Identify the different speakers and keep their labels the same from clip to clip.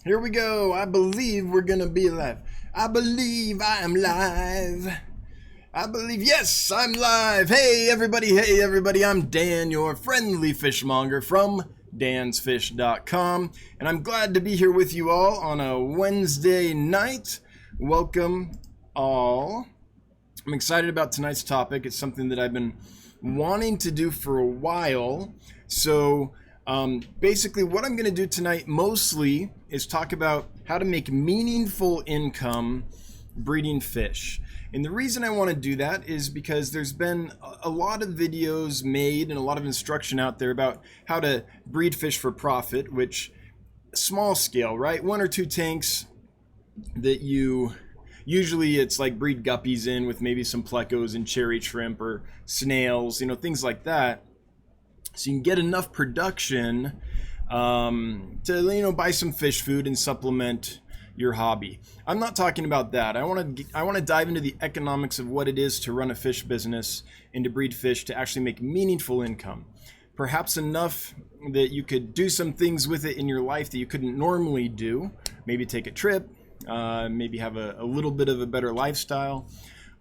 Speaker 1: Here we go. I believe we're gonna be live. I believe I am live. I believe, yes, I'm live. Hey everybody, I'm Dan, your friendly fishmonger from dansfish.com, and I'm glad to be here with you all on a Wednesday night. Welcome all. I'm excited about tonight's topic. It's something that I've been wanting to do for a while. So basically what I'm going to do tonight mostly is talk about how to make meaningful income breeding fish. And the reason I want to do that is because there's been a lot of videos made and a lot of instruction out there about how to breed fish for profit, which small scale, right? 1 or 2 tanks that usually it's like breed guppies in with maybe some plecos and cherry shrimp or snails, things like that. So you can get enough production to buy some fish food and supplement your hobby. I'm not talking about that. I want to dive into the economics of what it is to run a fish business and to breed fish to actually make meaningful income. Perhaps enough that you could do some things with it in your life that you couldn't normally do. Maybe take a trip, maybe have a little bit of a better lifestyle.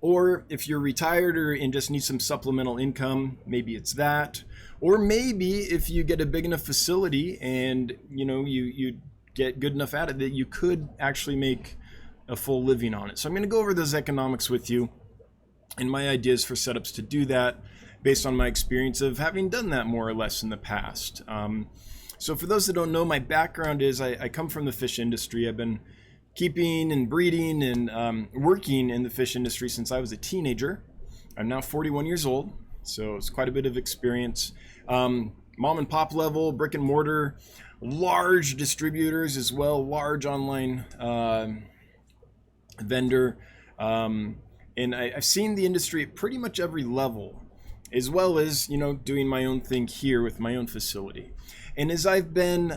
Speaker 1: Or if you're retired and just need some supplemental income, maybe it's that. Or maybe if you get a big enough facility and you get good enough at it that you could actually make a full living on it. So I'm going to go over those economics with you and my ideas for setups to do that based on my experience of having done that more or less in the past. So for those that don't know, my background is I come from the fish industry. I've been keeping and breeding and working in the fish industry since I was a teenager. I'm now 41 years old, so it's quite a bit of experience. Mom and pop level, brick and mortar, large distributors as well, large online vendor. And I've seen the industry at pretty much every level, as well as, doing my own thing here with my own facility. And as I've been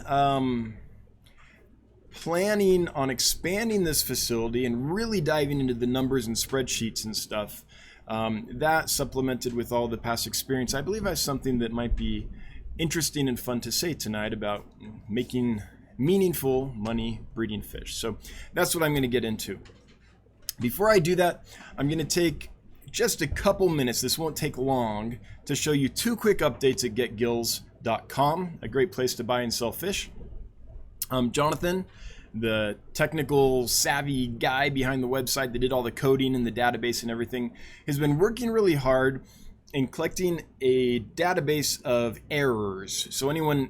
Speaker 1: planning on expanding this facility and really diving into the numbers and spreadsheets and stuff, that supplemented with all the past experience, I believe I have something that might be interesting and fun to say tonight about making meaningful money breeding fish. So that's what I'm going to get into. Before I do that, I'm going to take just a couple minutes, this won't take long, to show you 2 quick updates at getgills.com, a great place to buy and sell fish. Jonathan, the technical savvy guy behind the website that did all the coding and the database and everything, has been working really hard in collecting a database of errors. So anyone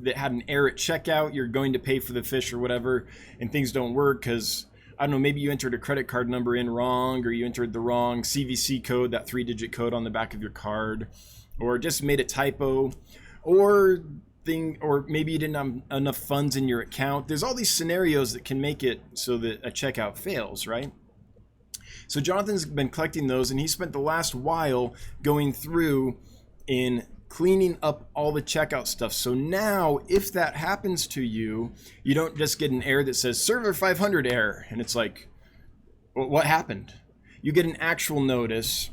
Speaker 1: that had an error at checkout, you're going to pay for the fish or whatever, and things don't work because, I don't know, maybe you entered a credit card number in wrong, or you entered the wrong CVC code, that 3-digit code on the back of your card, or just made a typo, or maybe you didn't have enough funds in your account. There's all these scenarios that can make it so that a checkout fails, right? So Jonathan's been collecting those, and he spent the last while going through and cleaning up all the checkout stuff. So now if that happens to you, you don't just get an error that says server 500 error, and it's like, well, what happened? You get an actual notice.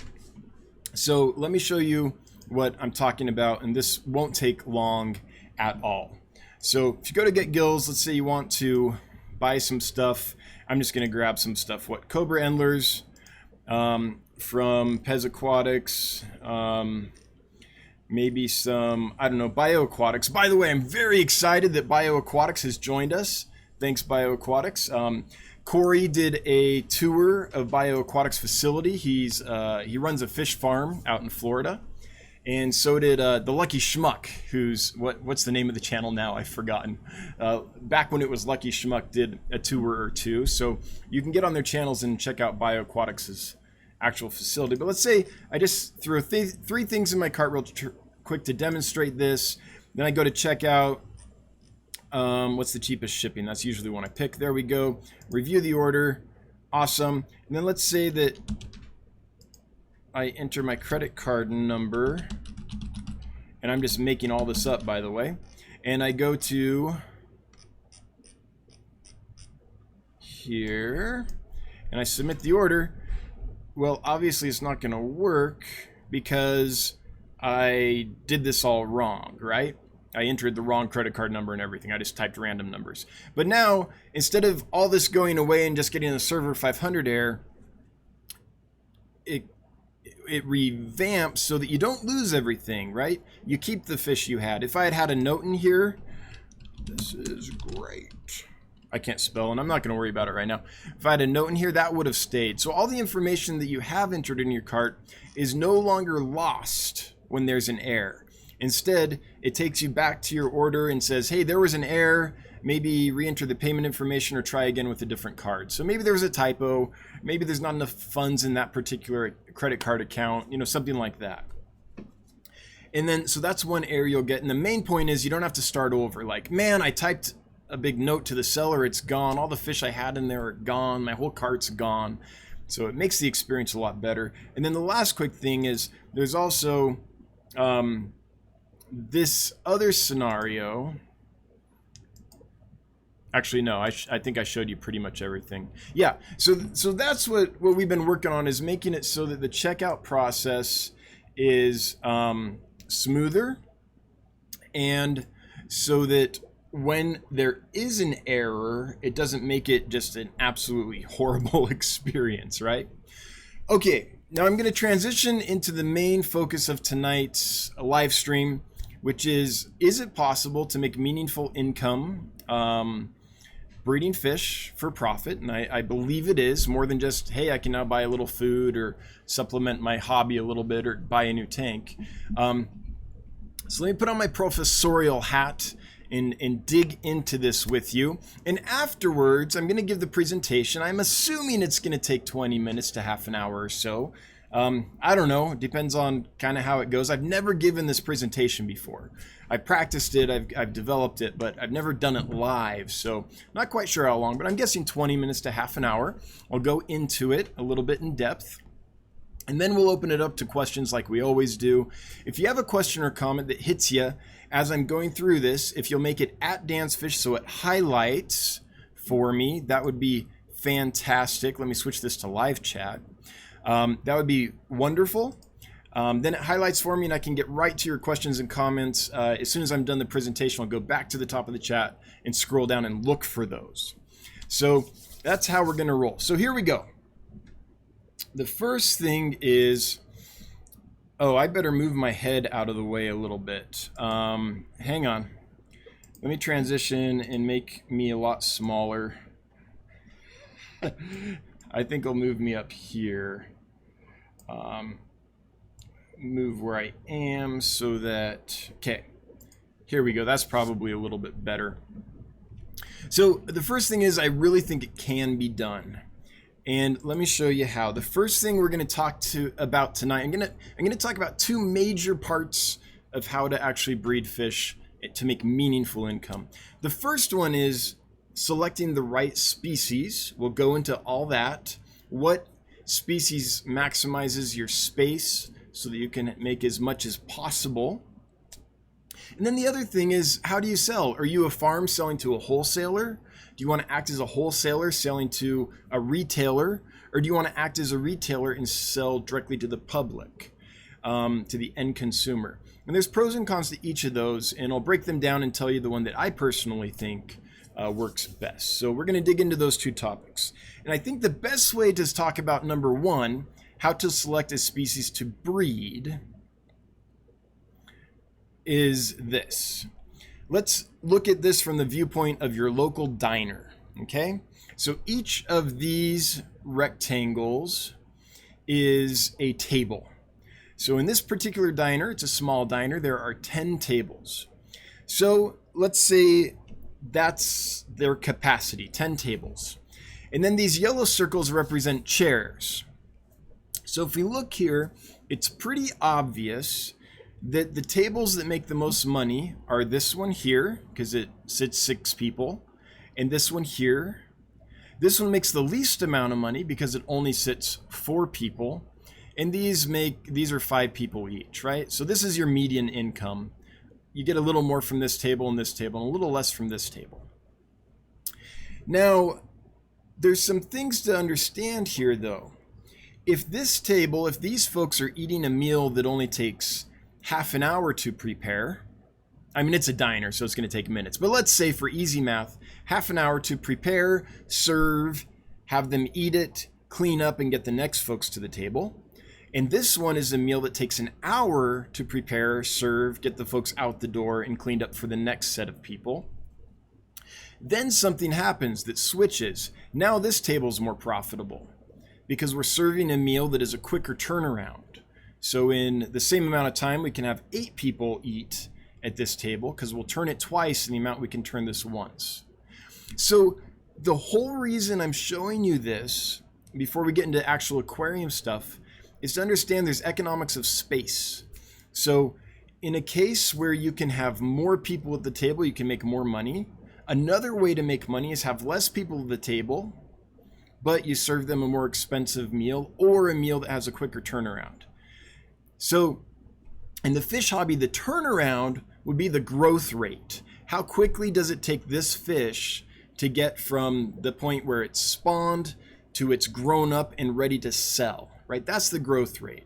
Speaker 1: So let me show you what I'm talking about, and this won't take long at all. So if you go to Get Gills, let's say you want to buy some stuff. I'm just going to grab some stuff. Cobra Endlers from Pez Aquatics, maybe some, I don't know, Bioaquatics. By the way, I'm very excited that Bioaquatics has joined us. Thanks, Bioaquatics. Corey did a tour of Bioaquatics facility. He runs a fish farm out in Florida. And so did the Lucky Schmuck, who's, what's the name of the channel now? I've forgotten. Back when it was Lucky Schmuck, did a tour or 2. So you can get on their channels and check out Bioaquatics' actual facility. But let's say I just threw 3 things in my cart real quick to demonstrate this. Then I go to checkout. What's the cheapest shipping? That's usually one I pick. There we go. Review the order. Awesome. And then let's say that I enter my credit card number, and I'm just making all this up, by the way, and I go to here and I submit the order. Well, obviously it's not going to work because I did this all wrong, right? I entered the wrong credit card number and everything. I just typed random numbers. But now, instead of all this going away and just getting a server 500 error, it revamps so that you don't lose everything, right? You keep the fish you had. If I had had a note in here, this is great. I can't spell, and I'm not going to worry about it right now. If I had a note in here, that would have stayed. So all the information that you have entered in your cart is no longer lost when there's an error. Instead, it takes you back to your order and says, hey, there was an error. Maybe re-enter the payment information or try again with a different card. So maybe there was a typo. Maybe there's not enough funds in that particular credit card account, you know, something like that. And then, so that's one error you'll get. And the main point is you don't have to start over. Like, man, I typed a big note to the seller. It's gone. All the fish I had in there are gone. My whole cart's gone. So it makes the experience a lot better. And then the last quick thing is there's also this other scenario. Actually, no, I think I showed you pretty much everything. Yeah, so that's what we've been working on, is making it so that the checkout process is smoother, and so that when there is an error, it doesn't make it just an absolutely horrible experience, right? Okay, now I'm going to transition into the main focus of tonight's live stream, which is it possible to make meaningful income breeding fish for profit? And I believe it is, more than just, hey, I can now buy a little food or supplement my hobby a little bit or buy a new tank. So let me put on my professorial hat and dig into this with you. And afterwards, I'm going to give the presentation. I'm assuming it's going to take 20 minutes to half an hour or so. I don't know. It depends on kind of how it goes. I've never given this presentation before. I practiced it, I've developed it, but I've never done it live. So not quite sure how long, but I'm guessing 20 minutes to half an hour. I'll go into it a little bit in depth. And then we'll open it up to questions like we always do. If you have a question or comment that hits you as I'm going through this, if you'll make it at DanceFish so it highlights for me, that would be fantastic. Let me switch this to live chat. That would be wonderful. Then it highlights for me and I can get right to your questions and comments. As soon as I'm done the presentation, I'll go back to the top of the chat and scroll down and look for those. So that's how we're going to roll. So here we go. The first thing is, oh, I better move my head out of the way a little bit. Hang on. Let me transition and make me a lot smaller. I think I'll move me up here. Move where I am so that, okay, here we go. That's probably a little bit better. So the first thing is I really think it can be done. And let me show you how. The first thing we're going to talk about tonight, I'm going to talk about two major parts of how to actually breed fish to make meaningful income. The first one is selecting the right species. We'll go into all that. What species maximizes your space so that you can make as much as possible. And then the other thing is, how do you sell? Are you a farm selling to a wholesaler? Do you want to act as a wholesaler selling to a retailer? Or do you want to act as a retailer and sell directly to the public, to the end consumer? And there's pros and cons to each of those, and I'll break them down and tell you the one that I personally think works best. So we're going to dig into those two topics. And I think the best way to talk about number one, how to select a species to breed, is this. Let's look at this from the viewpoint of your local diner, okay? So each of these rectangles is a table. So in this particular diner, it's a small diner, there are 10 tables. So let's say that's their capacity, 10 tables. And then these yellow circles represent chairs. So if we look here, it's pretty obvious that the tables that make the most money are this one here, because it sits 6 people, and this one here. This one makes the least amount of money because it only sits 4 people, and these are 5 people each, right? So this is your median income. You get a little more from this table and this table, and a little less from this table. Now, there's some things to understand here, though. If these folks are eating a meal that only takes half an hour to prepare, I mean, it's a diner, so it's going to take minutes. But let's say for easy math, half an hour to prepare, serve, have them eat it, clean up, and get the next folks to the table. And this one is a meal that takes an hour to prepare, serve, get the folks out the door, and cleaned up for the next set of people. Then something happens that switches. Now this table's more profitable because we're serving a meal that is a quicker turnaround. So in the same amount of time, we can have 8 people eat at this table because we'll turn it twice in the amount we can turn this once. So the whole reason I'm showing you this before we get into actual aquarium stuff is to understand there's economics of space. So in a case where you can have more people at the table, you can make more money. Another way to make money is have less people at the table, but you serve them a more expensive meal or a meal that has a quicker turnaround. So in the fish hobby, the turnaround would be the growth rate. How quickly does it take this fish to get from the point where it's spawned to it's grown up and ready to sell, right? That's the growth rate.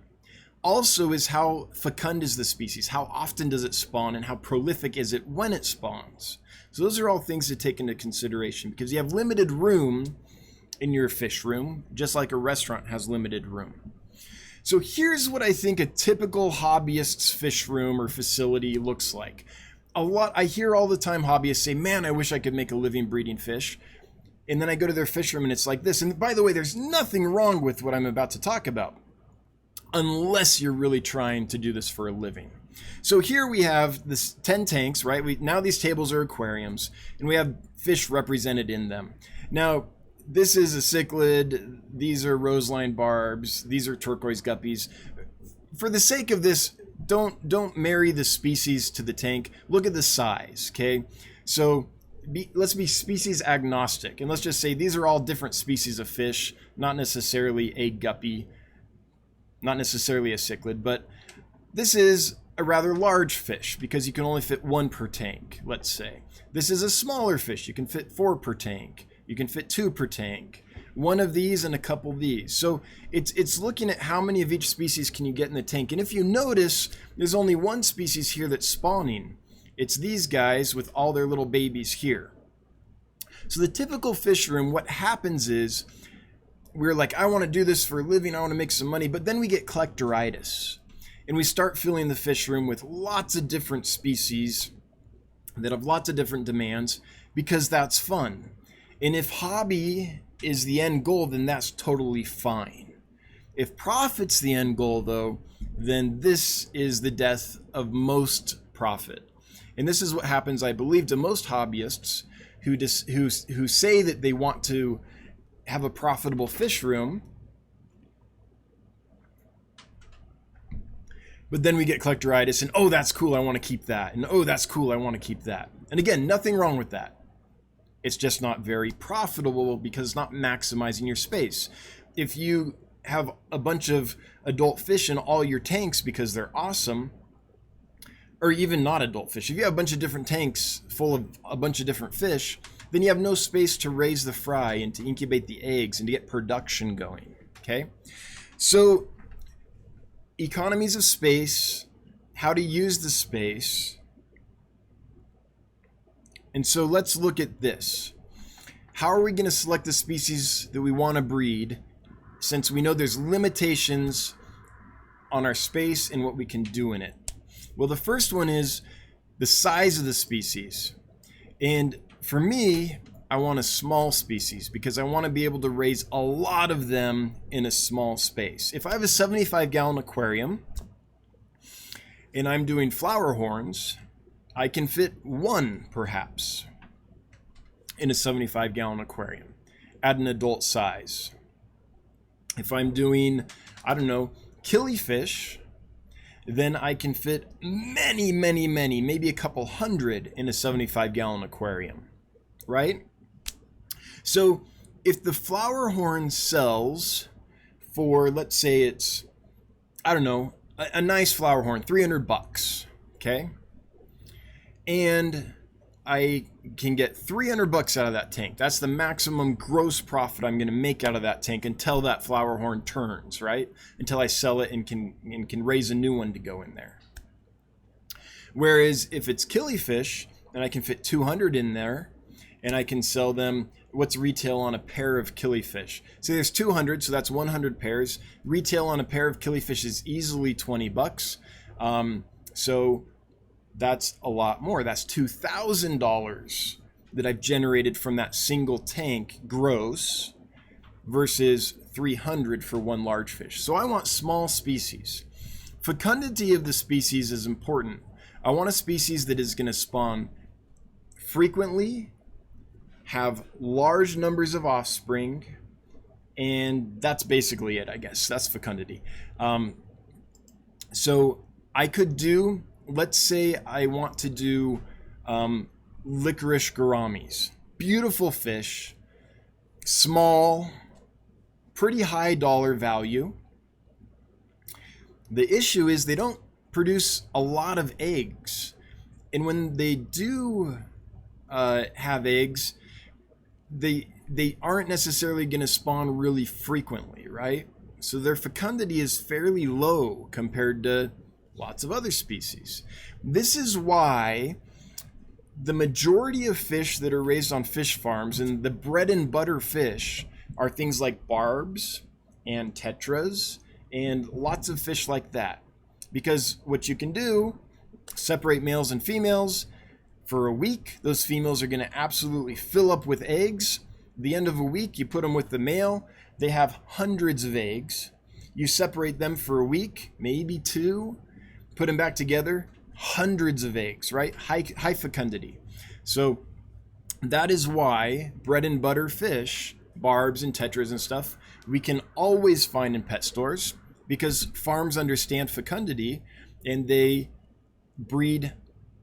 Speaker 1: Also is how fecund is the species? How often does it spawn and how prolific is it when it spawns? So those are all things to take into consideration because you have limited room in your fish room, just like a restaurant has limited room. So here's what I think a typical hobbyist's fish room or facility looks like. I hear all the time hobbyists say, man, I wish I could make a living breeding fish. And then I go to their fish room and it's like this. And by the way, there's nothing wrong with what I'm about to talk about, unless you're really trying to do this for a living. So here we have this 10 tanks, right? Now these tables are aquariums and we have fish represented in them. Now, this is a cichlid, these are roseline barbs, these are turquoise guppies. For the sake of this, don't marry the species to the tank. Look at the size, okay? So let's be species agnostic, and let's just say these are all different species of fish, not necessarily a guppy, not necessarily a cichlid, but this is a rather large fish because you can only fit 1 per tank, let's say. This is a smaller fish, you can fit 4 per tank. You can fit 2 per tank, 1 of these and a couple of these. So it's looking at how many of each species can you get in the tank. And if you notice, there's only 1 species here that's spawning. It's these guys with all their little babies here. So the typical fish room, what happens is we're like, I want to do this for a living, I want to make some money, but then we get collectoritis. And we start filling the fish room with lots of different species that have lots of different demands because that's fun. And if hobby is the end goal, then that's totally fine. If profit's the end goal, though, then this is the death of most profit. And this is what happens, I believe, to most hobbyists who say that they want to have a profitable fish room, but then we get collectoritis and, oh, that's cool, I want to keep that. And, oh, that's cool, I want to keep that. And again, nothing wrong with that. It's just not very profitable because it's not maximizing your space. If you have a bunch of adult fish in all your tanks because they're awesome, or even not adult fish, if you have a bunch of different tanks full of a bunch of different fish, then you have no space to raise the fry and to incubate the eggs and to get production going, okay? So economies of space, how to use the space. And so let's look at this. How are we going to select the species that we want to breed since we know there's limitations on our space and what we can do in it? Well, the first one is the size of the species. And for me, I want a small species because I want to be able to raise a lot of them in a small space. If I have a 75-gallon aquarium and I'm doing flower horns, I can fit 1 perhaps in a 75-gallon aquarium at an adult size. If I'm doing, I don't know, killifish, then I can fit many, maybe a couple hundred in a 75-gallon aquarium, right? So if the flower horn sells for, let's say it's, I don't know, a nice flower horn, $300, okay? And I can get $300 out of that tank. That's the maximum gross profit I'm going to make out of that tank until that flower horn turns, right? Until I sell it and can raise a new one to go in there. Whereas if it's killifish, and I can fit 200 in there, and I can sell them, what's retail on a pair of killifish? So there's 200, so that's 100 pairs. Retail on a pair of killifish is easily 20 bucks. So that's a lot more. That's $2,000 that I've generated from that single tank gross versus 300 for one large fish. So I want small species. Fecundity of the species is important. I want a species that is going to spawn frequently, have large numbers of offspring, and that's basically it, I guess. That's fecundity. So I could do, let's say I want to do licorice gouramis. Beautiful fish, small, pretty high dollar value. The issue is they don't produce a lot of eggs. And when they do have eggs, they aren't necessarily going to spawn really frequently, right? So their fecundity is fairly low compared to lots of other species. This is why the majority of fish that are raised on fish farms, and the bread and butter fish, are things like barbs and tetras and lots of fish like that. Because what you can do, separate males and females. For a week, those females are going to absolutely fill up with eggs. The end of a week, you put them with the male. They have hundreds of eggs. You separate them for a week, maybe two, put them back together, hundreds of eggs, right? High fecundity. So that is why bread and butter fish, barbs and tetras and stuff, we can always find in pet stores because farms understand fecundity and they breed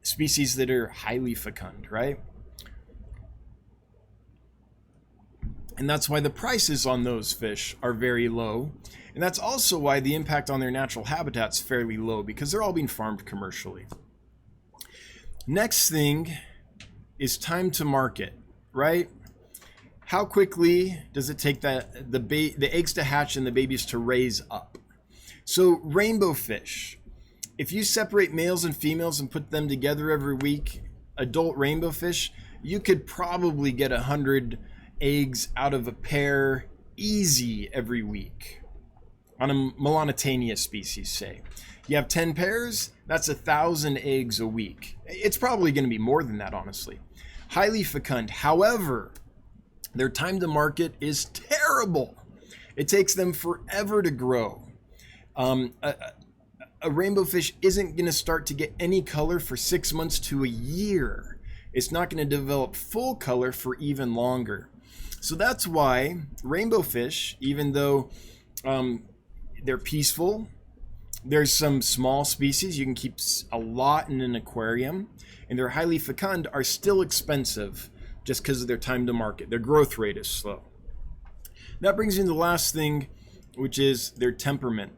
Speaker 1: species that are highly fecund, right? And that's why the prices on those fish are very low. And that's also why the impact on their natural habitat's fairly low, because they're all being farmed commercially. Next thing is time to market, right? How quickly does it take the eggs to hatch and the babies to raise up? So rainbow fish, if you separate males and females and put them together every week, adult rainbow fish, you could probably get 100 eggs out of a pair easy every week. On a Melanitania species, say. You have 10 pairs, that's 1,000 eggs a week. It's probably going to be more than that, honestly. Highly fecund. However, their time to market is terrible. It takes them forever to grow. A rainbow fish isn't going to start to get any color for 6 months to a year. It's not going to develop full color for even longer. So that's why rainbow fish, even though they're peaceful, there's some small species, you can keep a lot in an aquarium, and they're highly fecund, are still expensive just because of their time to market. Their growth rate is slow. That brings me to the last thing, which is their temperament.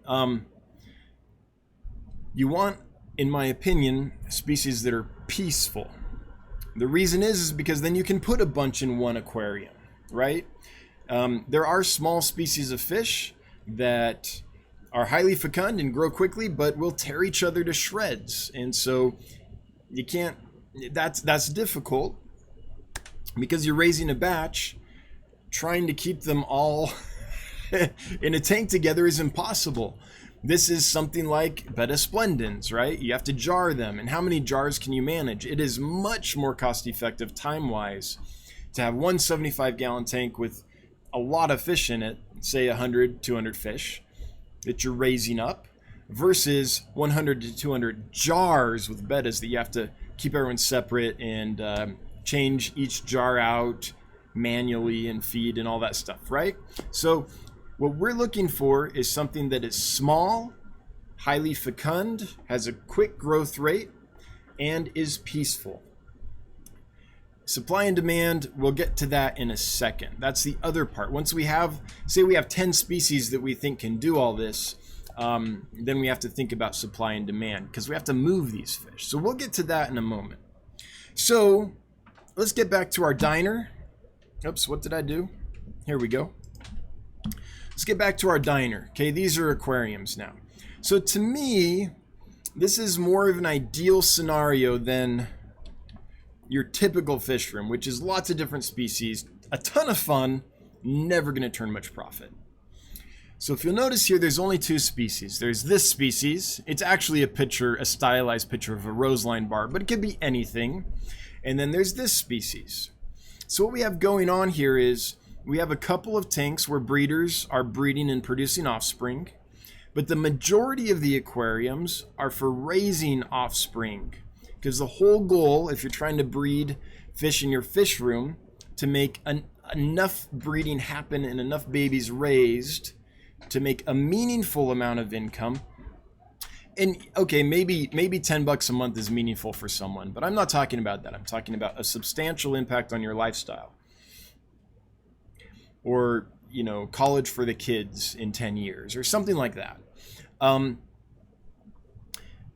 Speaker 1: You want, in my opinion, species that are peaceful. The reason is because then you can put a bunch in one aquarium, right? There are small species of fish that are highly fecund and grow quickly, but will tear each other to shreds. And so you can't, that's difficult because you're raising a batch. Trying to keep them all in a tank together is impossible. This is something like betta splendens, right? You have to jar them. And how many jars can you manage? It is much more cost effective time-wise to have one 75-gallon tank with a lot of fish in it, say 100, 200 fish that you're raising up, versus 100 to 200 jars with bettas that you have to keep everyone separate and change each jar out manually and feed and all that stuff, right? So what we're looking for is something that is small, highly fecund, has a quick growth rate, and is peaceful. Supply and demand, we'll get to that in a second. That's the other part. Once we have, say we have 10 species that we think can do all this, then we have to think about supply and demand because we have to move these fish. So we'll get to that in a moment. So let's get back to our diner. Oops, what did I do? Here we go. Let's get back to our diner. Okay, these are aquariums now. So to me, This is more of an ideal scenario than your typical fish room, which is lots of different species, a ton of fun, never going to turn much profit. So if you'll notice here, there's only 2 species. There's this species. It's actually a picture, a stylized picture of a roseline barb, but it could be anything. And then there's this species. So what we have going on here is we have a couple of tanks where breeders are breeding and producing offspring, but the majority of the aquariums are for raising offspring, because the whole goal, if you're trying to breed fish in your fish room, to make enough breeding happen and enough babies raised to make a meaningful amount of income. And okay, maybe $10 a month is meaningful for someone, but I'm not talking about that. I'm talking about a substantial impact on your lifestyle, or college for the kids in 10 years or something like that.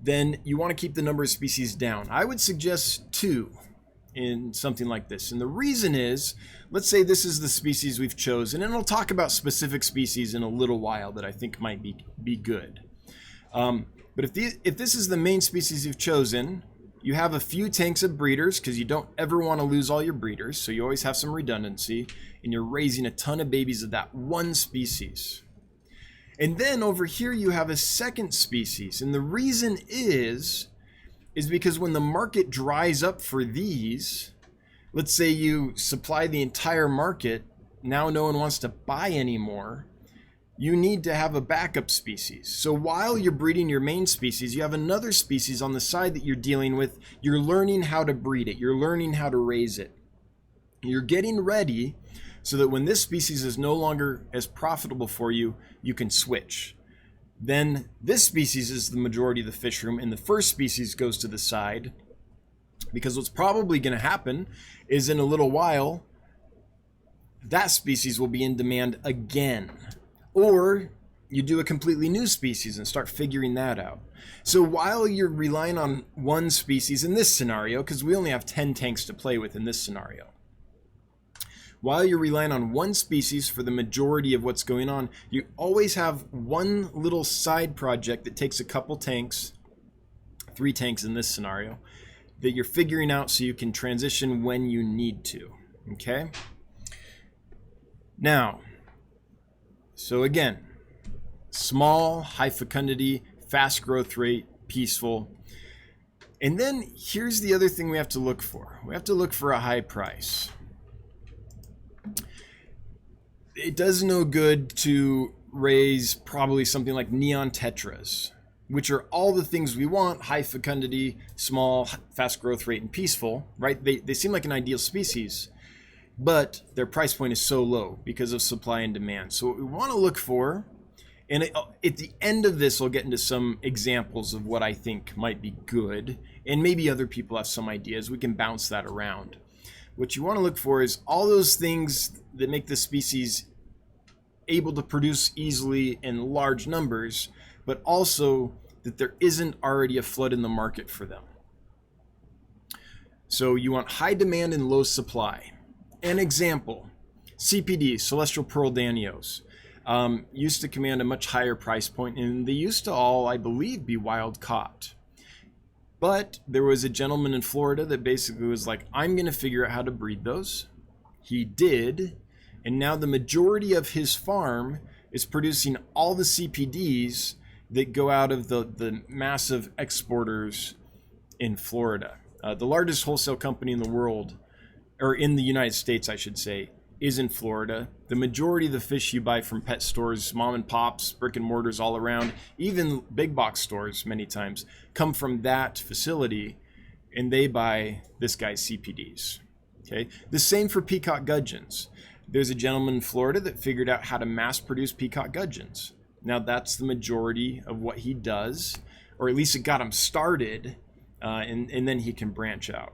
Speaker 1: Then you want to keep the number of species down. I would suggest 2 in something like this. And the reason is, let's say this is the species we've chosen, and I'll talk about specific species in a little while that I think might be good. But if this is the main species you've chosen, you have a few tanks of breeders, because you don't ever want to lose all your breeders, so you always have some redundancy, and you're raising a ton of babies of that one species. And then over here you have a second species, and the reason is because when the market dries up for these, let's say you supply the entire market, now no one wants to buy anymore, you need to have a backup species. So while you're breeding your main species, you have another species on the side that you're dealing with. You're learning how to breed it. You're learning how to raise it. You're getting ready so that when this species is no longer as profitable for you, you can switch. Then this species is the majority of the fish room, and the first species goes to the side, because what's probably going to happen is in a little while, that species will be in demand again. Or you do a completely new species and start figuring that out. So while you're relying on one species in this scenario, because we only have 10 tanks to play with in this scenario, while you're relying on one species for the majority of what's going on, you always have one little side project that takes a couple tanks, 3 tanks in this scenario, that you're figuring out so you can transition when you need to, okay? Now, so again, small, high fecundity, fast growth rate, peaceful. And then here's the other thing we have to look for. We have to look for a high price. It does no good to raise probably something like neon tetras, which are all the things we want: high fecundity, small, fast growth rate, and peaceful, right? They seem like an ideal species, but their price point is so low because of supply and demand. So what we want to look for, and at the end of this, I'll get into some examples of what I think might be good, and maybe other people have some ideas. We can bounce that around. What you want to look for is all those things that make the species able to produce easily in large numbers, but also that there isn't already a flood in the market for them. So you want high demand and low supply. An example, CPDs, Celestial Pearl Danios, used to command a much higher price point, and they used to all, I believe, be wild caught. But there was a gentleman in Florida that basically was like, I'm going to figure out how to breed those. He did, and now the majority of his farm is producing all the CPDs that go out of the massive exporters in Florida. The largest wholesale company in the world, or in the United States, I should say, is in Florida. The majority of the fish you buy from pet stores, mom and pops, brick and mortars all around, even big box stores many times, come from that facility, and they buy this guy's CPDs. Okay, the same for peacock gudgeons. There's a gentleman in Florida that figured out how to mass produce peacock gudgeons. Now that's the majority of what he does, or at least it got him started, and then he can branch out.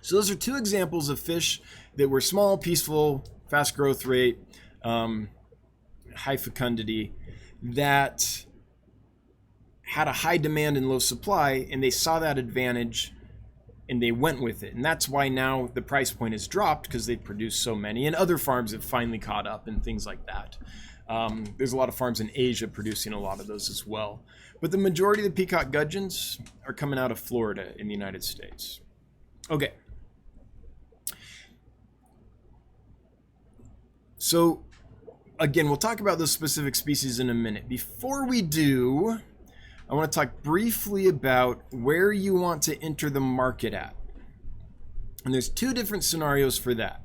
Speaker 1: So those are 2 examples of fish that were small, peaceful, fast growth rate, high fecundity, that had a high demand and low supply, and they saw that advantage and they went with it. And that's why now the price point has dropped, because they produce so many, and other farms have finally caught up and things like that. There's a lot of farms in Asia producing a lot of those as well. But the majority of the peacock gudgeons are coming out of Florida in the United States. Okay. So, again, we'll talk about those specific species in a minute. Before we do, I want to talk briefly about where you want to enter the market at. And there's two different scenarios for that.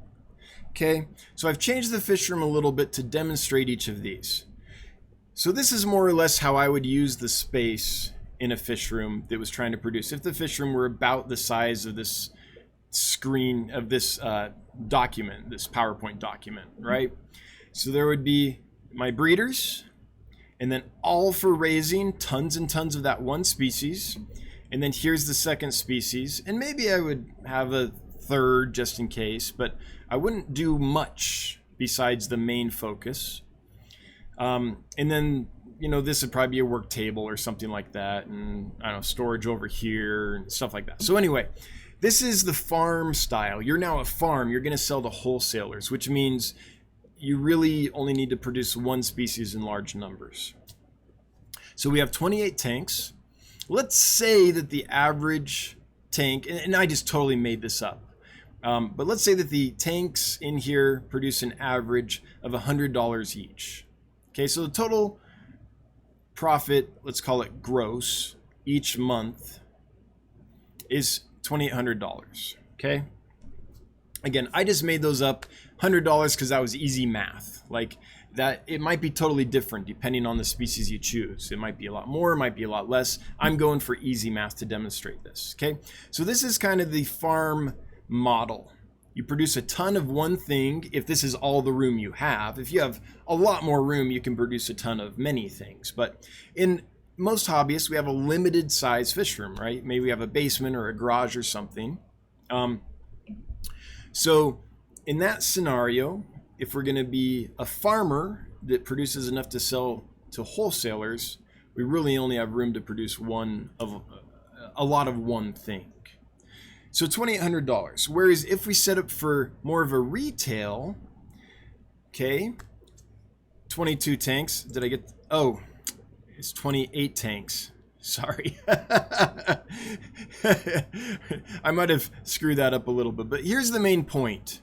Speaker 1: Okay, so I've changed the fish room a little bit to demonstrate each of these. So this is more or less how I would use the space in a fish room that was trying to produce. If the fish room were about the size of this screen, of this document, this PowerPoint document, right? So there would be my breeders, and then all for raising tons and tons of that one species. And then here's the second species. And maybe I would have a third just in case, but I wouldn't do much besides the main focus. And then, you know, this would probably be a work table or something like that. And I don't know, storage over here and stuff like that. So anyway, this is the farm style. You're now a farm. You're going to sell to wholesalers, which means you really only need to produce one species in large numbers. So we have 28 tanks. Let's say that the average tank, and I just totally made this up, but let's say that the tanks in here produce an average of $100 each. Okay, so the total profit, let's call it gross, each month is $2,800. Okay, again, I just made those up, $100 because that was easy math. Like that, it might be totally different depending on the species you choose. It might be a lot more, it might be a lot less. I'm going for easy math to demonstrate this. Okay, so this is kind of the farm model. You produce a ton of one thing if this is all the room you have. If you have a lot more room, you can produce a ton of many things. But in most hobbyists, we have a limited size fish room, right? Maybe we have a basement or a garage or something. So in that scenario, if we're going to be a farmer that produces enough to sell to wholesalers, we really only have room to produce a lot of one thing. So $2,800. Whereas if we set up for more of a retail, okay, 22 tanks. Did I get? Oh, it's 28 tanks. Sorry. I might have screwed that up a little bit, but here's the main point.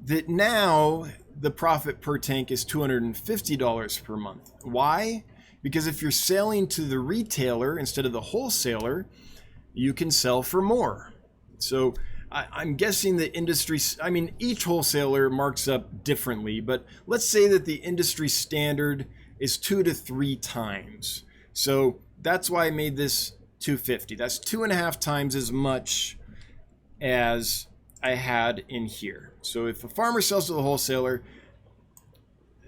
Speaker 1: That now the profit per tank is $250 per month. Why? Because if you're selling to the retailer instead of the wholesaler, you can sell for more. So I'm guessing the industry, I mean, each wholesaler marks up differently, but let's say that the industry standard is 2 to 3 times. So that's why I made this $250. That's 2.5 times as much as I had in here. So if a farmer sells to the wholesaler,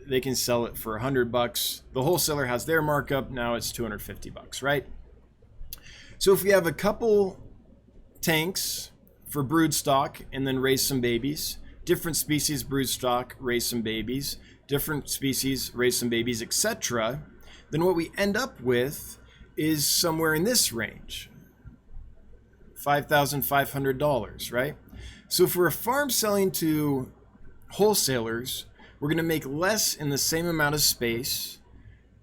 Speaker 1: they can sell it for $100. The wholesaler has their markup. Now it's $250, right? So if we have a couple tanks for brood stock and then raise some babies, different species brood stock, raise some babies, different species raise some babies, etc., then what we end up with is somewhere in this range, $5,500, right? So if we're a farm selling to wholesalers, we're going to make less in the same amount of space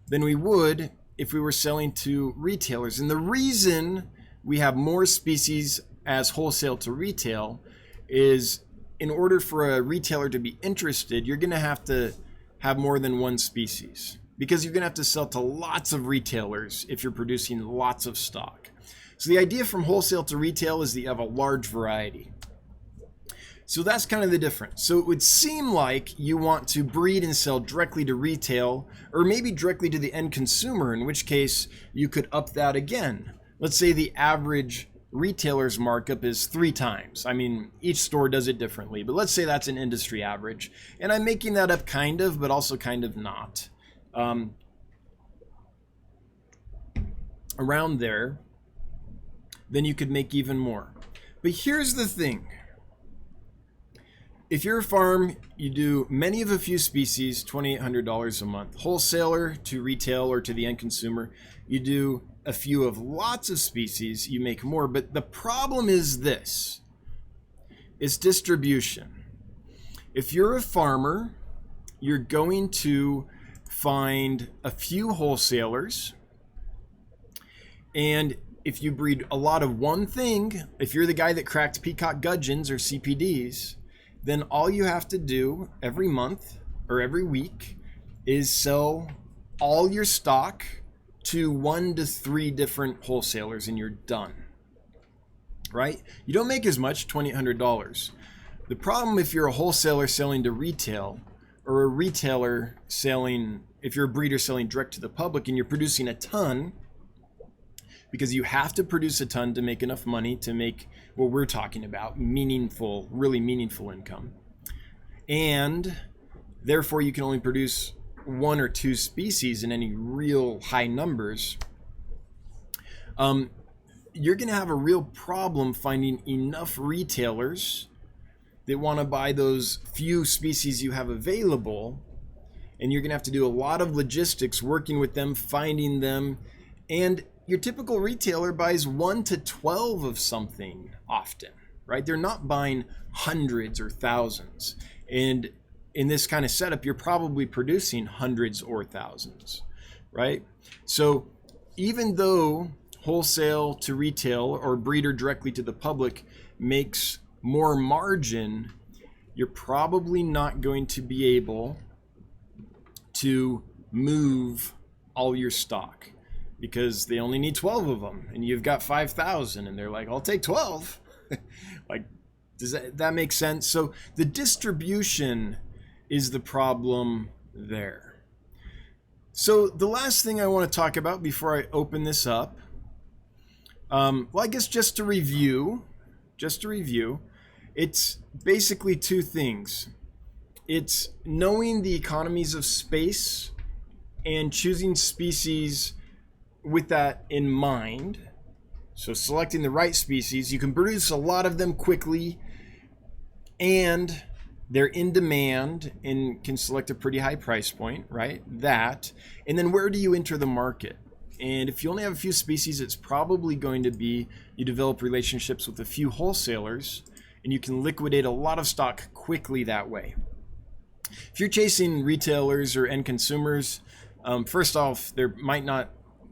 Speaker 1: than we would if we were selling to retailers. And the reason we have more species as wholesale to retail is in order for a retailer to be interested, you're going to have more than one species because you're going to have to sell to lots of retailers if you're producing lots of stock. So the idea from wholesale to retail is that you have a large variety. So that's kind of the difference. So it would seem like you want to breed and sell directly to retail or maybe directly to the end consumer, in which case you could up that again. Let's say the average retailer's markup is 3 times. I mean, each store does it differently, but let's say that's an industry average. And I'm making that up kind of, but also kind of not. Around there, then you could make even more. But here's the thing. If you're a farm, you do many of a few species, $2,800 a month. Wholesaler to retail or to the end consumer, you do a few of lots of species, you make more. But the problem is this, it's distribution. If you're a farmer you're going to find a few wholesalers, and if you breed a lot of one thing, if you're the guy that cracked peacock gudgeons or CPDs, then all you have to do every month or every week is sell all your stock to 1 to 3 different wholesalers and you're done, right? You don't make as much, $2,800. The problem if you're a wholesaler selling to retail, or a retailer selling, if you're a breeder selling direct to the public and you're producing a ton, because you have to produce a ton to make enough money to make what we're talking about, meaningful, really meaningful income. And therefore you can only produce 1 or 2 species in any real high numbers. You're going to have a real problem finding enough retailers that want to buy those few species you have available, and you're going to have to do a lot of logistics working with them, finding them, and your typical retailer buys 1 to 12 of something often, right? They're not buying hundreds or thousands, and in this kind of setup you're probably producing hundreds or thousands, right? So even though wholesale to retail or breeder directly to the public makes more margin, you're probably not going to be able to move all your stock because they only need 12 of them and you've got 5,000 and they're like, I'll take 12. Like, does that make sense? So the distribution is the problem there. So the last thing I want to talk about before I open this up, well, I guess just to review, it's basically 2 things. It's knowing the economies of space and choosing species with that in mind. So selecting the right species, you can produce a lot of them quickly and they're in demand and can select a pretty high price point, right? That, and then where do you enter the market? And if you only have a few species, it's probably going to be you develop relationships with a few wholesalers and you can liquidate a lot of stock quickly that way. If you're chasing retailers or end consumers, first off, there might not,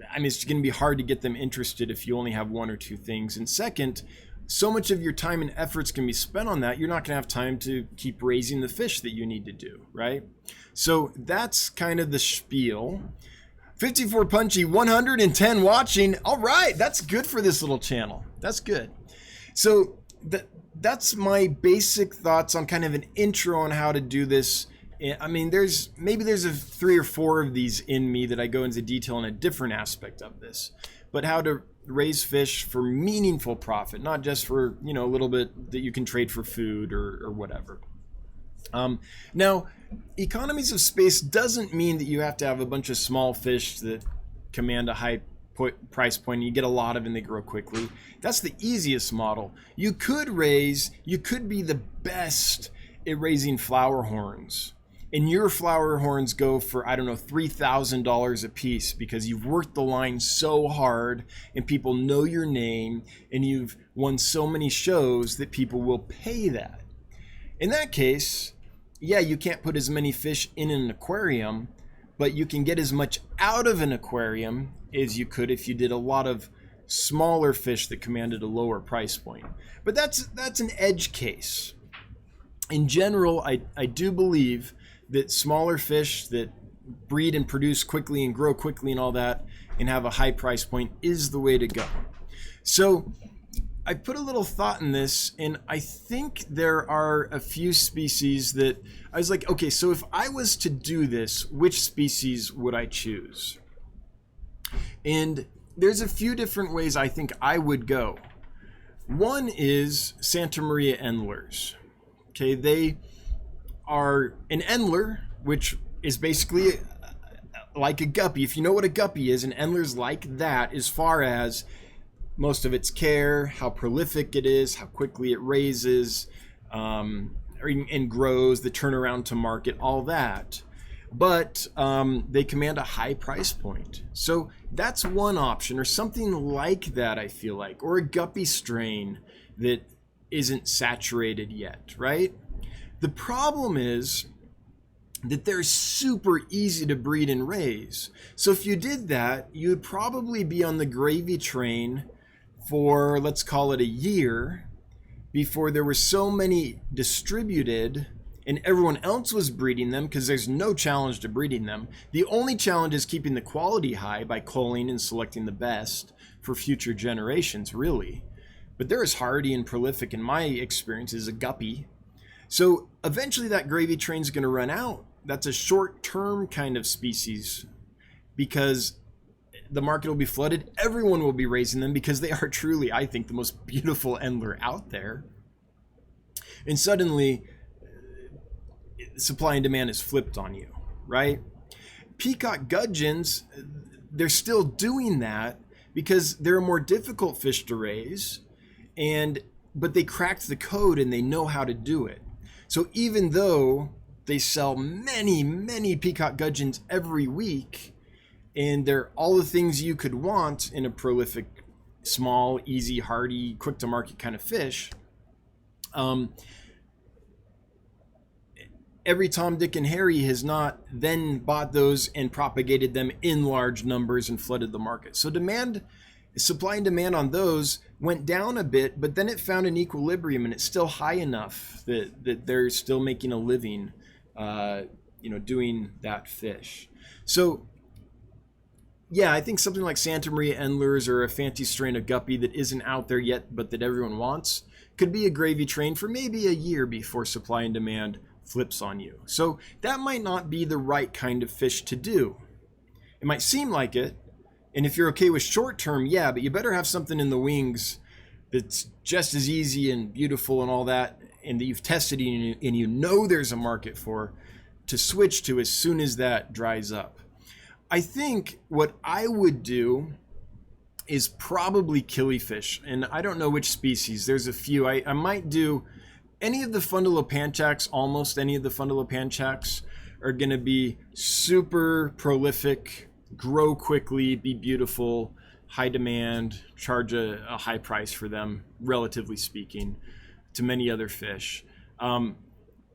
Speaker 1: I mean, it's going to be hard to get them interested if you only have 1 or 2 things. And second, so much of your time and efforts can be spent on that, you're not going to have time to keep raising the fish that you need to do, right? So that's kind of the spiel. 54 punchy, 110 watching. All right, that's good for this little channel. That's good. So that's my basic thoughts on kind of an intro on how to do this. I mean, there's 3 or 4 of these in me that I go into detail on a different aspect of this, but how to raise fish for meaningful profit, not just for, you know, a little bit that you can trade for food or whatever. Now, economies of space doesn't mean that you have to have a bunch of small fish that command a high price point and you get a lot of them, they grow quickly. That's the easiest model. You could be the best at raising flower horns, and your flower horns go for, I don't know, $3,000 a piece because you've worked the line so hard and people know your name and you've won so many shows that people will pay that. In that case, yeah, you can't put as many fish in an aquarium, but you can get as much out of an aquarium as you could if you did a lot of smaller fish that commanded a lower price point. But that's an edge case. In general, I do believe that smaller fish that breed and produce quickly and grow quickly and all that and have a high price point is the way to go. So I put a little thought in this, and I think there are a few species that I was like, okay, so if I was to do this, which species would I choose? And there's a few different ways I think I would go. One is Santa Maria Endlers. Okay, they are an Endler, which is basically like a guppy. If you know what a guppy is, an Endler's like that as far as most of its care, how prolific it is, how quickly it raises and grows, the turnaround to market, all that. But they command a high price point. So that's one option, or something like that, I feel like, or a guppy strain that isn't saturated yet, right? The problem is that they're super easy to breed and raise. So if you did that, you'd probably be on the gravy train for, let's call it a year, before there were so many distributed and everyone else was breeding them, because there's no challenge to breeding them. The only challenge is keeping the quality high by culling and selecting the best for future generations, really. But they're as hardy and prolific in my experience as a guppy. So eventually that gravy train's going to run out. That's a short-term kind of species because the market will be flooded. Everyone will be raising them because they are truly, I think, the most beautiful Endler out there. And suddenly, supply and demand is flipped on you, right? Peacock gudgeons, they're still doing that because they're a more difficult fish to raise, but they cracked the code and they know how to do it. So even though they sell many peacock gudgeons every week, and they're all the things you could want in a prolific, small, easy, hardy, quick to market kind of fish, every Tom, Dick, and Harry has not then bought those and propagated them in large numbers and flooded the market. So supply and demand on those went down a bit, but then it found an equilibrium, and it's still high enough that they're still making a living, doing that fish. So yeah, I think something like Santa Maria Endlers or a fancy strain of guppy that isn't out there yet, but that everyone wants, could be a gravy train for maybe a year before supply and demand flips on you. So that might not be the right kind of fish to do. It might seem like it, and if you're okay with short term, yeah, but you better have something in the wings that's just as easy and beautiful and all that, and that you've tested and you know there's a market for, to switch to as soon as that dries up. I think what I would do is probably killifish, and I don't know which species. There's a few. I might do any of the fundulopanchax. Almost any of the fundulopanchax are going to be super prolific, grow quickly, be beautiful, high demand, charge a high price for them, relatively speaking, to many other fish.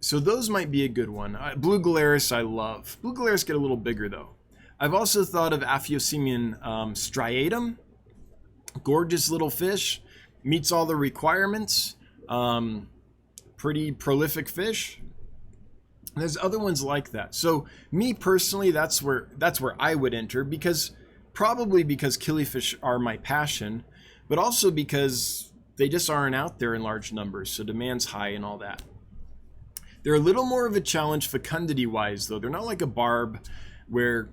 Speaker 1: So those might be a good one. Blue Galaris I love. Blue Galaris get a little bigger though. I've also thought of Aphyosemion striatum. Gorgeous little fish, meets all the requirements, pretty prolific fish. And there's other ones like that. So me personally, that's where I would enter, probably because killifish are my passion, but also because they just aren't out there in large numbers, so demand's high and all that. They're a little more of a challenge fecundity wise though. They're not like a barb where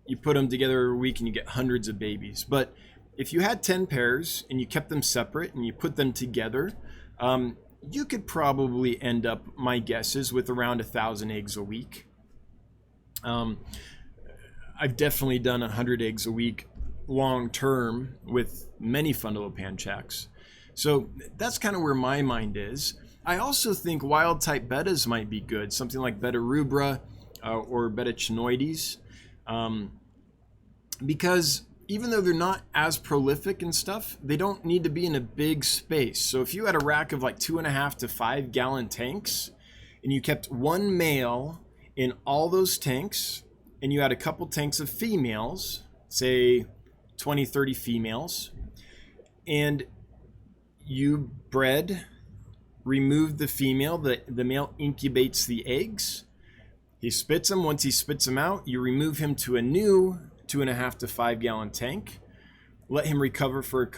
Speaker 1: you put them together every week and you get hundreds of babies. But if you had 10 pairs and you kept them separate and you put them together, you could probably end up, my guess is, with around 1,000 eggs a week. I've definitely done 100 eggs a week long term with many fundulopanchax. So that's kind of where my mind is. I also think wild type bettas might be good, something like betta rubra or betta chinoides. Because even though they're not as prolific and stuff, they don't need to be in a big space. So if you had a rack of like 2.5 to 5 gallon tanks and you kept one male in all those tanks and you had a couple tanks of females, say 20, 30 females, and you bred, removed the female, the male incubates the eggs, he spits them. Once he spits them out, you remove him to a new 2.5 to 5 gallon tank. Let him recover for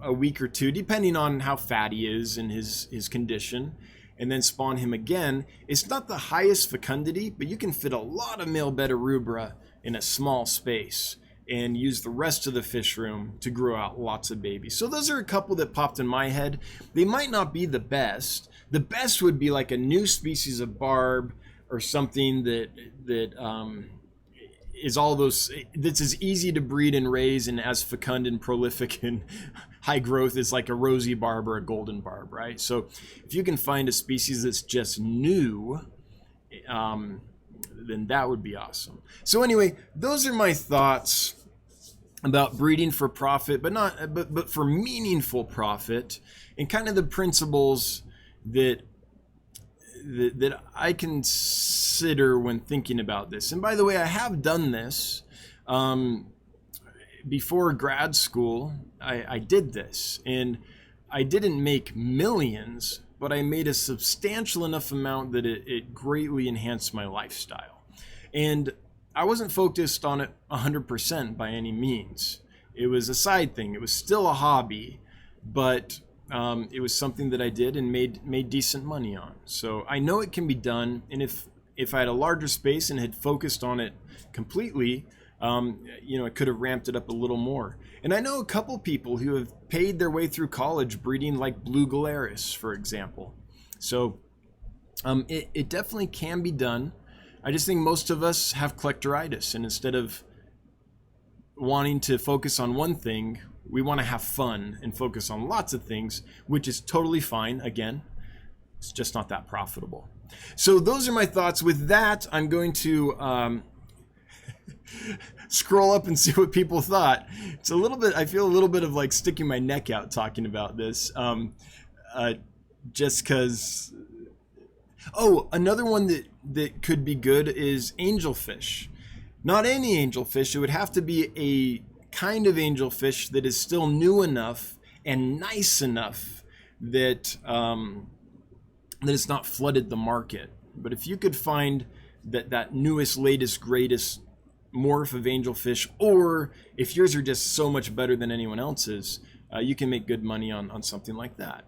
Speaker 1: a week or two, depending on how fat he is and his condition, and then spawn him again. It's not the highest fecundity, but you can fit a lot of male betta rubra in a small space and use the rest of the fish room to grow out lots of babies. So those are a couple that popped in my head. They might not be the best. The best would be like a new species of barb, or something that is all those, that's as easy to breed and raise and as fecund and prolific and high growth as like a rosy barb or a golden barb, right? So if you can find a species that's just new, then that would be awesome. So anyway, those are my thoughts about breeding for profit, but for meaningful profit, and kind of the principles that I can consider when thinking about this. And by the way, I have done this before grad school. I did this, and I didn't make millions, but I made a substantial enough amount that it greatly enhanced my lifestyle. And I wasn't focused on it 100% by any means. It was a side thing. It was still a hobby, but it was something that I did and made decent money on. So I know it can be done. And if I had a larger space and had focused on it completely, I could have ramped it up a little more. And I know a couple people who have paid their way through college breeding like blue Gularis, for example. So it definitely can be done. I just think most of us have collectoritis, and instead of wanting to focus on one thing, we want to have fun and focus on lots of things, which is totally fine. Again, it's just not that profitable. So those are my thoughts. With that, I'm going to scroll up and see what people thought. It's a little bit, I feel a little bit of like sticking my neck out talking about this, just because. Oh, another one that could be good is angelfish. Not any angelfish. It would have to be a kind of angelfish that is still new enough and nice enough that that it's not flooded the market. But if you could find that newest, latest, greatest morph of angelfish, or if yours are just so much better than anyone else's, you can make good money on something like that.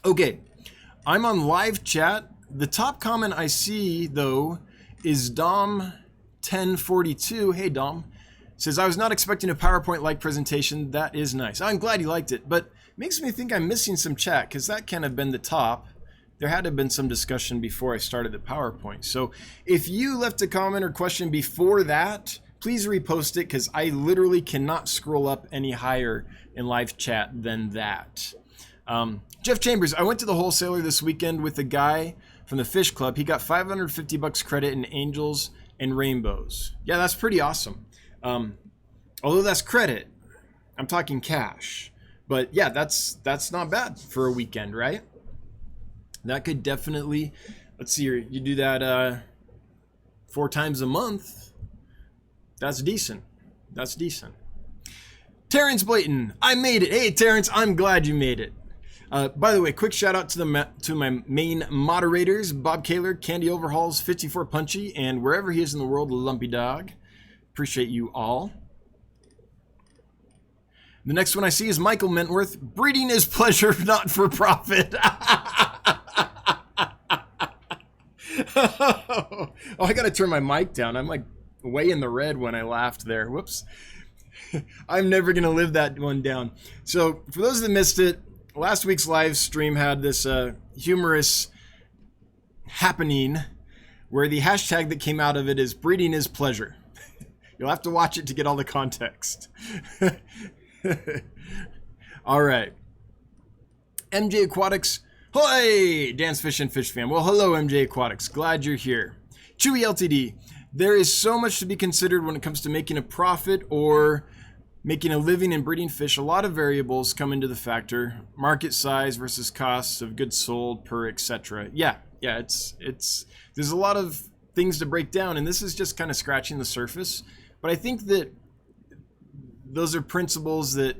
Speaker 1: Okay. I'm on live chat. The top comment I see, though, is Dom1042. Hey, Dom. Says, I was not expecting a PowerPoint-like presentation. That is nice. I'm glad you liked it, but makes me think I'm missing some chat, because that can't have been the top. There had to have been some discussion before I started the PowerPoint. So if you left a comment or question before that, please repost it, because I literally cannot scroll up any higher in live chat than that. Jeff Chambers, I went to the wholesaler this weekend with a guy from the fish club. He got $550 credit in angels and rainbows. Yeah, that's pretty awesome. Although that's credit, I'm talking cash. But yeah, that's not bad for a weekend, right? That could definitely, let's see here, you do that 4 times a month. That's decent. That's decent. Terrence Blayton, I made it. Hey, Terrence, I'm glad you made it. By the way, quick shout out to my main moderators, Bob Kaler, Candy Overhauls, 54 Punchy, and wherever he is in the world, Lumpy Dog. Appreciate you all. The next one I see is Michael Mentworth. Breeding is pleasure, not for profit. Oh, I got to turn my mic down. I'm like way in the red when I laughed there. Whoops. I'm never going to live that one down. So for those that missed it, last week's live stream had this humorous happening where the hashtag that came out of it is breeding is pleasure. You'll have to watch it to get all the context. All right. MJ Aquatics. Hey, Dance Fish and Fish Fam. Well, hello, MJ Aquatics. Glad you're here. Chewy LTD. There is so much to be considered when it comes to making a profit or making a living in breeding fish. A lot of variables come into the factor. Market size versus costs of goods sold per, etc. Yeah, it's there's a lot of things to break down, and this is just kind of scratching the surface. But I think that those are principles that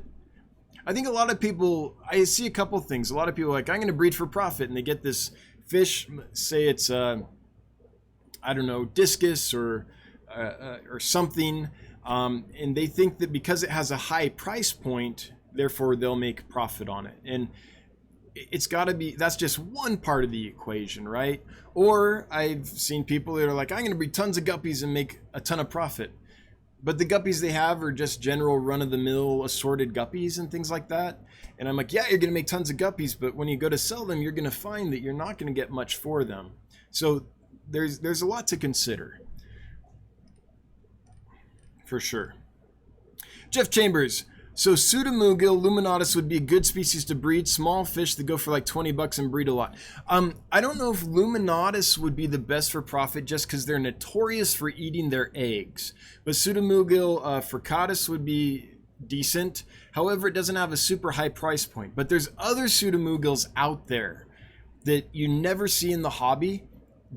Speaker 1: I think a lot of people, I see a couple things. A lot of people are like, I'm going to breed for profit, and they get this fish, say it's I don't know, discus or something. And they think that because it has a high price point, therefore they'll make profit on it. And it's got to be, that's just one part of the equation, right? Or I've seen people that are like, I'm going to breed tons of guppies and make a ton of profit. But the guppies they have are just general run-of-the-mill assorted guppies and things like that. And I'm like, yeah, you're going to make tons of guppies, but when you go to sell them, you're going to find that you're not going to get much for them. So there's a lot to consider. For sure. Jeff Chambers. So Pseudomugil luminatus would be a good species to breed. Small fish that go for like $20 and breed a lot. I don't know if luminatus would be the best for profit just because they're notorious for eating their eggs. But Pseudomugil fricatus would be decent. However, it doesn't have a super high price point. But there's other Pseudomugils out there that you never see in the hobby.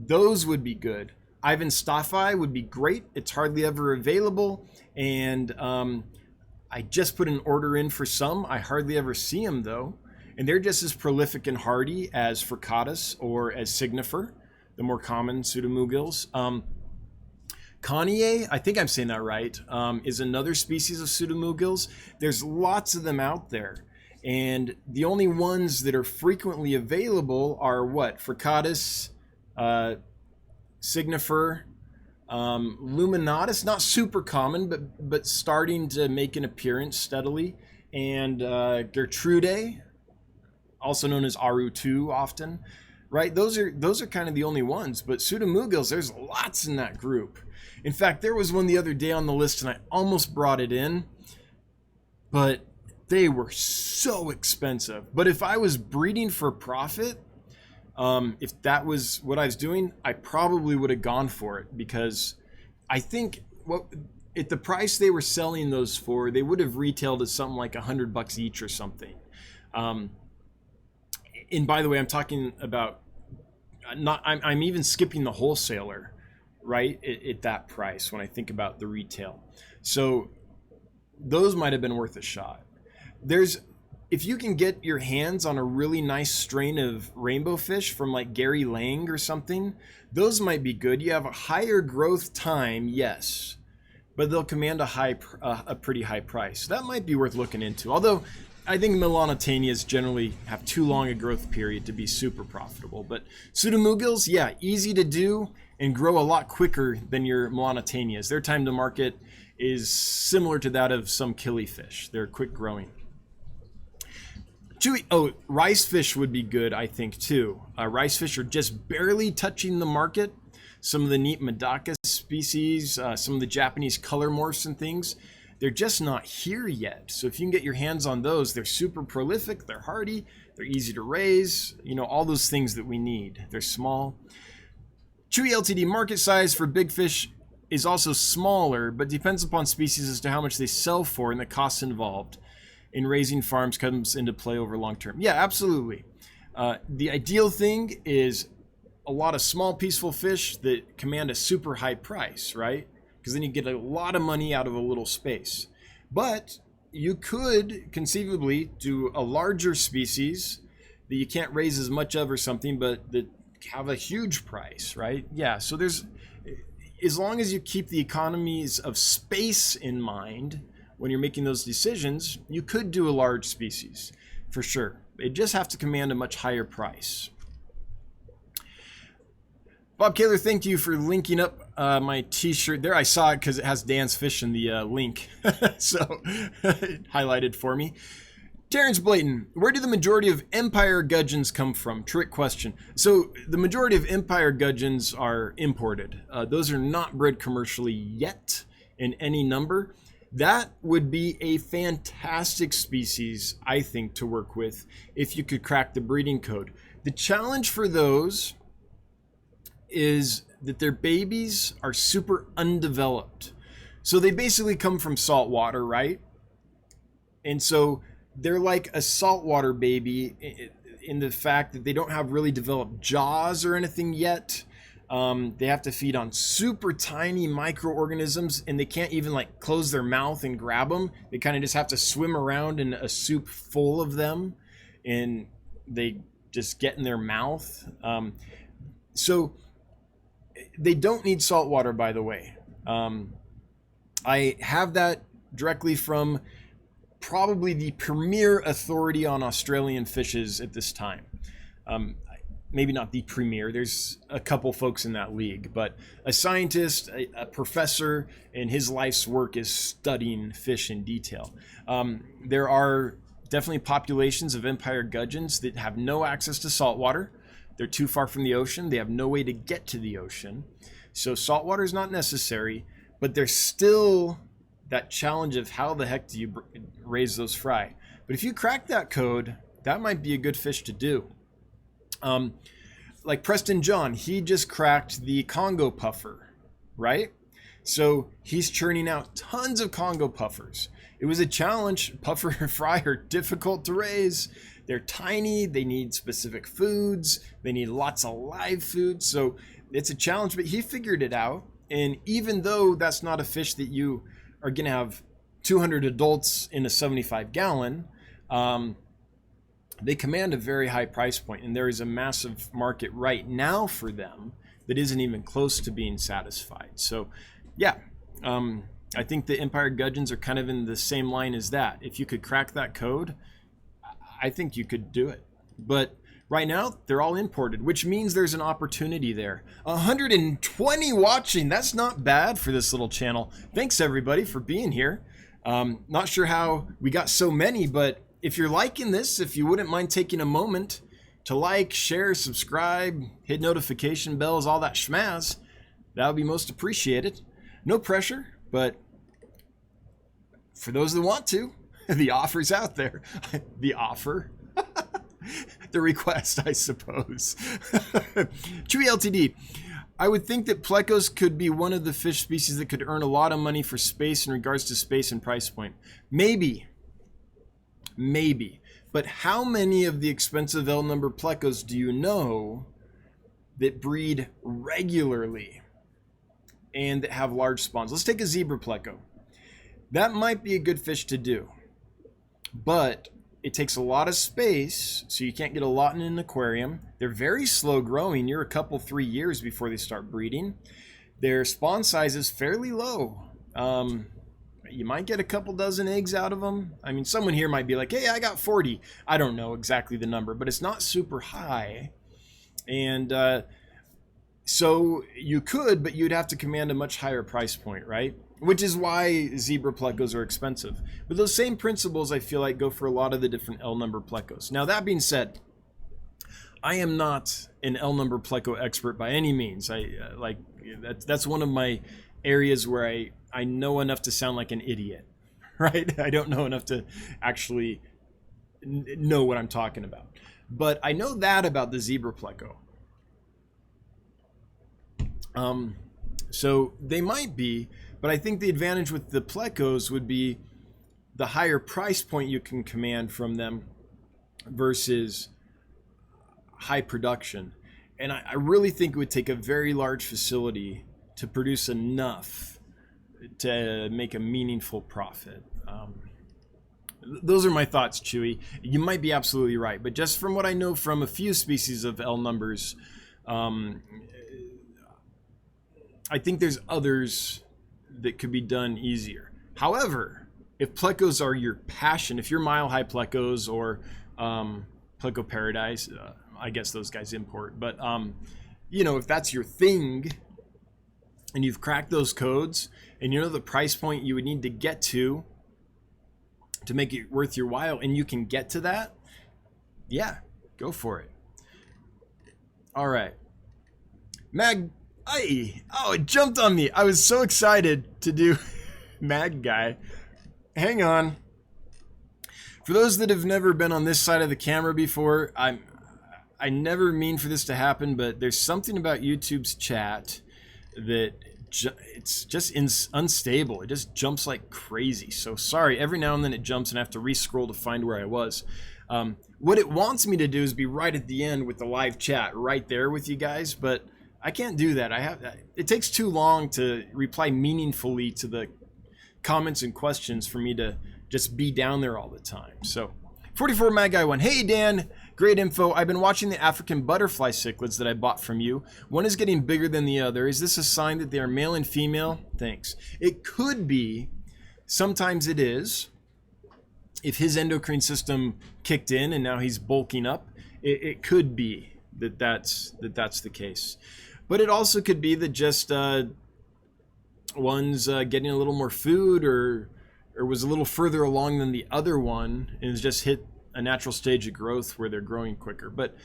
Speaker 1: those would be good. Ivan Staffi would be great. It's hardly ever available, and I just put an order in for some. I hardly ever see them though, and they're just as prolific and hardy as Fricatus or as Signifer, the more common pseudomugils. Kanye, I think I'm saying that right, is another species of pseudomugils. There's lots of them out there, and the only ones that are frequently available are what? Fricatus, Signifer, Luminatus, not super common, but starting to make an appearance steadily, and Gertrude, also known as Aru2 often, right? Those are kind of the only ones, but pseudomugils, there's lots in that group. In fact, there was one the other day on the list and I almost brought it in, but they were so expensive. But if I was breeding for profit, if that was what I was doing, I probably would have gone for it, because I think at the price they were selling those for, they would have retailed at something like $100 each or something. And by the way, I'm talking about I'm even skipping the wholesaler, right? At that price when I think about the retail. So those might have been worth a shot. If you can get your hands on a really nice strain of rainbow fish from like Gary Lang or something, those might be good. You have a higher growth time, yes, but they'll command a pretty high price. That might be worth looking into. Although I think Melanotanias generally have too long a growth period to be super profitable. But pseudomugils, yeah, easy to do and grow a lot quicker than your Melanotanias. Their time to market is similar to that of some killifish. They're quick growing. Rice fish would be good, I think, too. Rice fish are just barely touching the market. Some of the neat Medaka species, some of the Japanese color morphs and things, they're just not here yet. So if you can get your hands on those, they're super prolific, they're hardy, they're easy to raise, all those things that we need. They're small. Chewy LTD market size for big fish is also smaller, but depends upon species as to how much they sell for and the costs involved in raising farms comes into play over long term. Yeah, absolutely. The ideal thing is a lot of small peaceful fish that command a super high price, right? Because then you get a lot of money out of a little space. But you could conceivably do a larger species that you can't raise as much of or something, but that have a huge price, right? Yeah, so as long as you keep the economies of space in mind when you're making those decisions, you could do a large species for sure. It just have to command a much higher price. Bob Kaler, thank you for linking up my t-shirt there. I saw it because it has Dan's fish in the link. So highlighted for me. Terrence Blayton, where do the majority of empire gudgeons come from? Trick question. So the majority of empire gudgeons are imported. Those are not bred commercially yet in any number. That would be a fantastic species, I think, to work with if you could crack the breeding code. The challenge for those is that their babies are super undeveloped. So they basically come from salt water, right? And so they're like a saltwater baby in the fact that they don't have really developed jaws or anything yet. They have to feed on super tiny microorganisms, and they can't even like close their mouth and grab them. They kind of just have to swim around in a soup full of them, and they just get in their mouth. So they don't need salt water, by the way. I have that directly from probably the premier authority on Australian fishes at this time. Maybe not the premier, there's a couple folks in that league, but a scientist, a professor, and his life's work is studying fish in detail. There are definitely populations of empire gudgeons that have no access to salt water. They're too far from the ocean. They have no way to get to the ocean. So salt water is not necessary, but there's still that challenge of how the heck do you raise those fry. But if you crack that code, that might be a good fish to do. Like Preston John, he just cracked the Congo puffer, right? So he's churning out tons of Congo puffers. It was a challenge. Puffer fry are difficult to raise. They're tiny, they need specific foods, they need lots of live food. So it's a challenge, but he figured it out. And even though that's not a fish that you are going to have 200 adults in a 75 gallon, they command a very high price point, and there is a massive market right now for them that isn't even close to being satisfied. So yeah, I think the Empire Gudgeons are kind of in the same line as that. If you could crack that code, I think you could do it. But right now, they're all imported, which means there's an opportunity there. 120 watching. That's not bad for this little channel. Thanks, everybody, for being here. Not sure how we got so many, but if you're liking this, if you wouldn't mind taking a moment to like, share, subscribe, hit notification bells, all that schmazz, that would be most appreciated. No pressure, but for those that want to, the offer's out there. The offer? The request, I suppose. Chewy LTD. I would think that plecos could be one of the fish species that could earn a lot of money for space in regards to space and price point. Maybe. But how many of the expensive L number plecos do you know that breed regularly and that have large spawns? Let's take a zebra pleco. That might be a good fish to do, but it takes a lot of space, so you can't get a lot in an aquarium. They're very slow growing. You're a couple, 3 years before they start breeding. Their spawn size is fairly low. You might get a couple dozen eggs out of them. I mean, someone here might be like, hey, I got 40. I don't know exactly the number, but it's not super high. And so you could, but you'd have to command a much higher price point, right? Which is why zebra plecos are expensive. But those same principles, I feel like, go for a lot of the different L number plecos. Now, that being said, I am not an L number pleco expert by any means. That's one of my areas where I know enough to sound like an idiot, right? I don't know enough to actually know what I'm talking about. But I know that about the zebra pleco. So they might be, but I think the advantage with the plecos would be the higher price point you can command from them versus high production. And I really think it would take a very large facility to produce enough to make a meaningful profit. Those are my thoughts, Chewy. You might be absolutely right, but just from what I know from a few species of L numbers, I think there's others that could be done easier. However, if plecos are your passion, if you're Mile High Plecos or Pleco Paradise, I guess those guys import, but you know, if that's your thing and you've cracked those codes and you know the price point you would need to get to make it worth your while, and you can get to that, yeah, go for it. All right. It jumped on me. I was so excited to do Mag Guy. Hang on. For those that have never been on this side of the camera before, I never mean for this to happen, but there's something about YouTube's chat that it's just unstable. It just jumps like crazy. So sorry, every now and then it jumps and I have to re-scroll to find where I was. What it wants me to do is be right at the end with the live chat right there with you guys, but I can't do that. It takes too long to reply meaningfully to the comments and questions for me to just be down there all the time. So 44 Mad Guy 1. Hey Dan, great info. I've been watching the African butterfly cichlids that I bought from you. One is getting bigger than the other. Is this a sign that they are male and female? Thanks. It could be. Sometimes it is. If his endocrine system kicked in and now he's bulking up, it could be that's the case. But it also could be that just one's getting a little more food or was a little further along than the other one and has just hit a natural stage of growth where they're growing quicker. But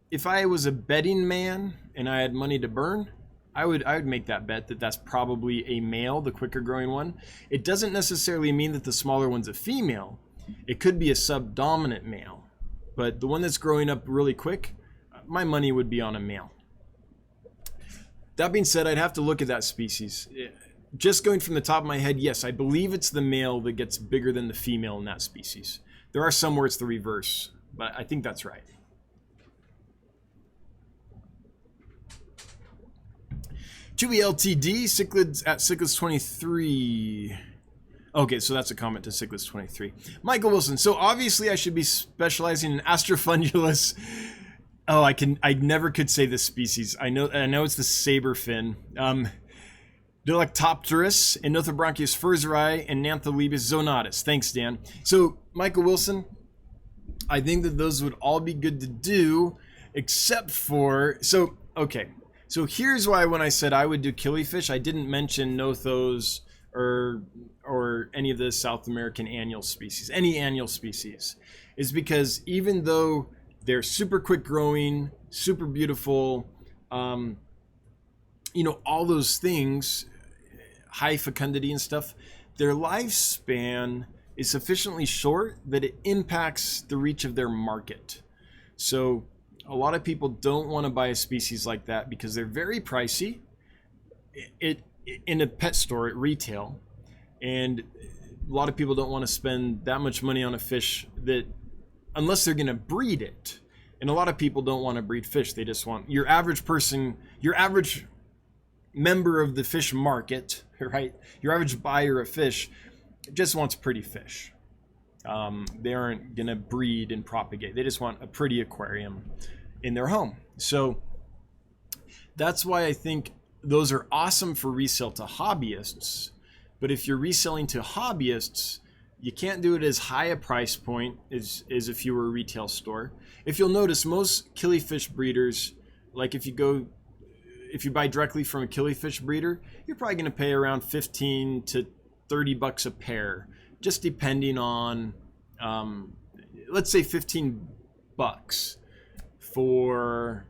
Speaker 1: if I was a betting man and I had money to burn, I would make that bet that that's probably a male, the quicker growing one. It doesn't necessarily mean that the smaller one's a female. It could be a subdominant male. But the one that's growing up really quick, my money would be on a male. That being said, I'd have to look at that species. Just going from the top of my head, yes, I believe it's the male that gets bigger than the female in that species. There are some where it's the reverse, But I think that's right. Chewy LTD, Cichlids at Cichlids23. Okay, so that's a comment to Cichlids23. Michael Wilson, so obviously I should be specializing in Astrofundulus. Oh, I never could say this species. I know it's the saber fin. Delectopterus, Enothrobronchius furzeri, and Nantholebis zonatus. Thanks, Dan. So, Michael Wilson, I think that those would all be good to do, except for, so, okay. So here's why when I said I would do killifish, I didn't mention Nothos or any of the South American annual species, any annual species, is because even though they're super quick growing, super beautiful, you know, all those things, high fecundity and stuff, their lifespan is sufficiently short that it impacts the reach of their market. So a lot of people don't want to buy a species like that because they're very pricey in a pet store at retail, and a lot of people don't want to spend that much money on a fish that, unless they're going to breed it. And a lot of people don't want to breed fish. They just want, your average person, your average member of the fish market, right? Your average buyer of fish just wants pretty fish. They aren't going to breed and propagate. They just want a pretty aquarium in their home. So that's why I think those are awesome for resale to hobbyists. But if you're reselling to hobbyists, you can't do it as high a price point as if you were a retail store. If you'll notice, most killifish breeders, like if you buy directly from a killifish breeder, you're probably going to pay around 15 to 30 bucks a pair, just depending on, let's say 15 bucks for,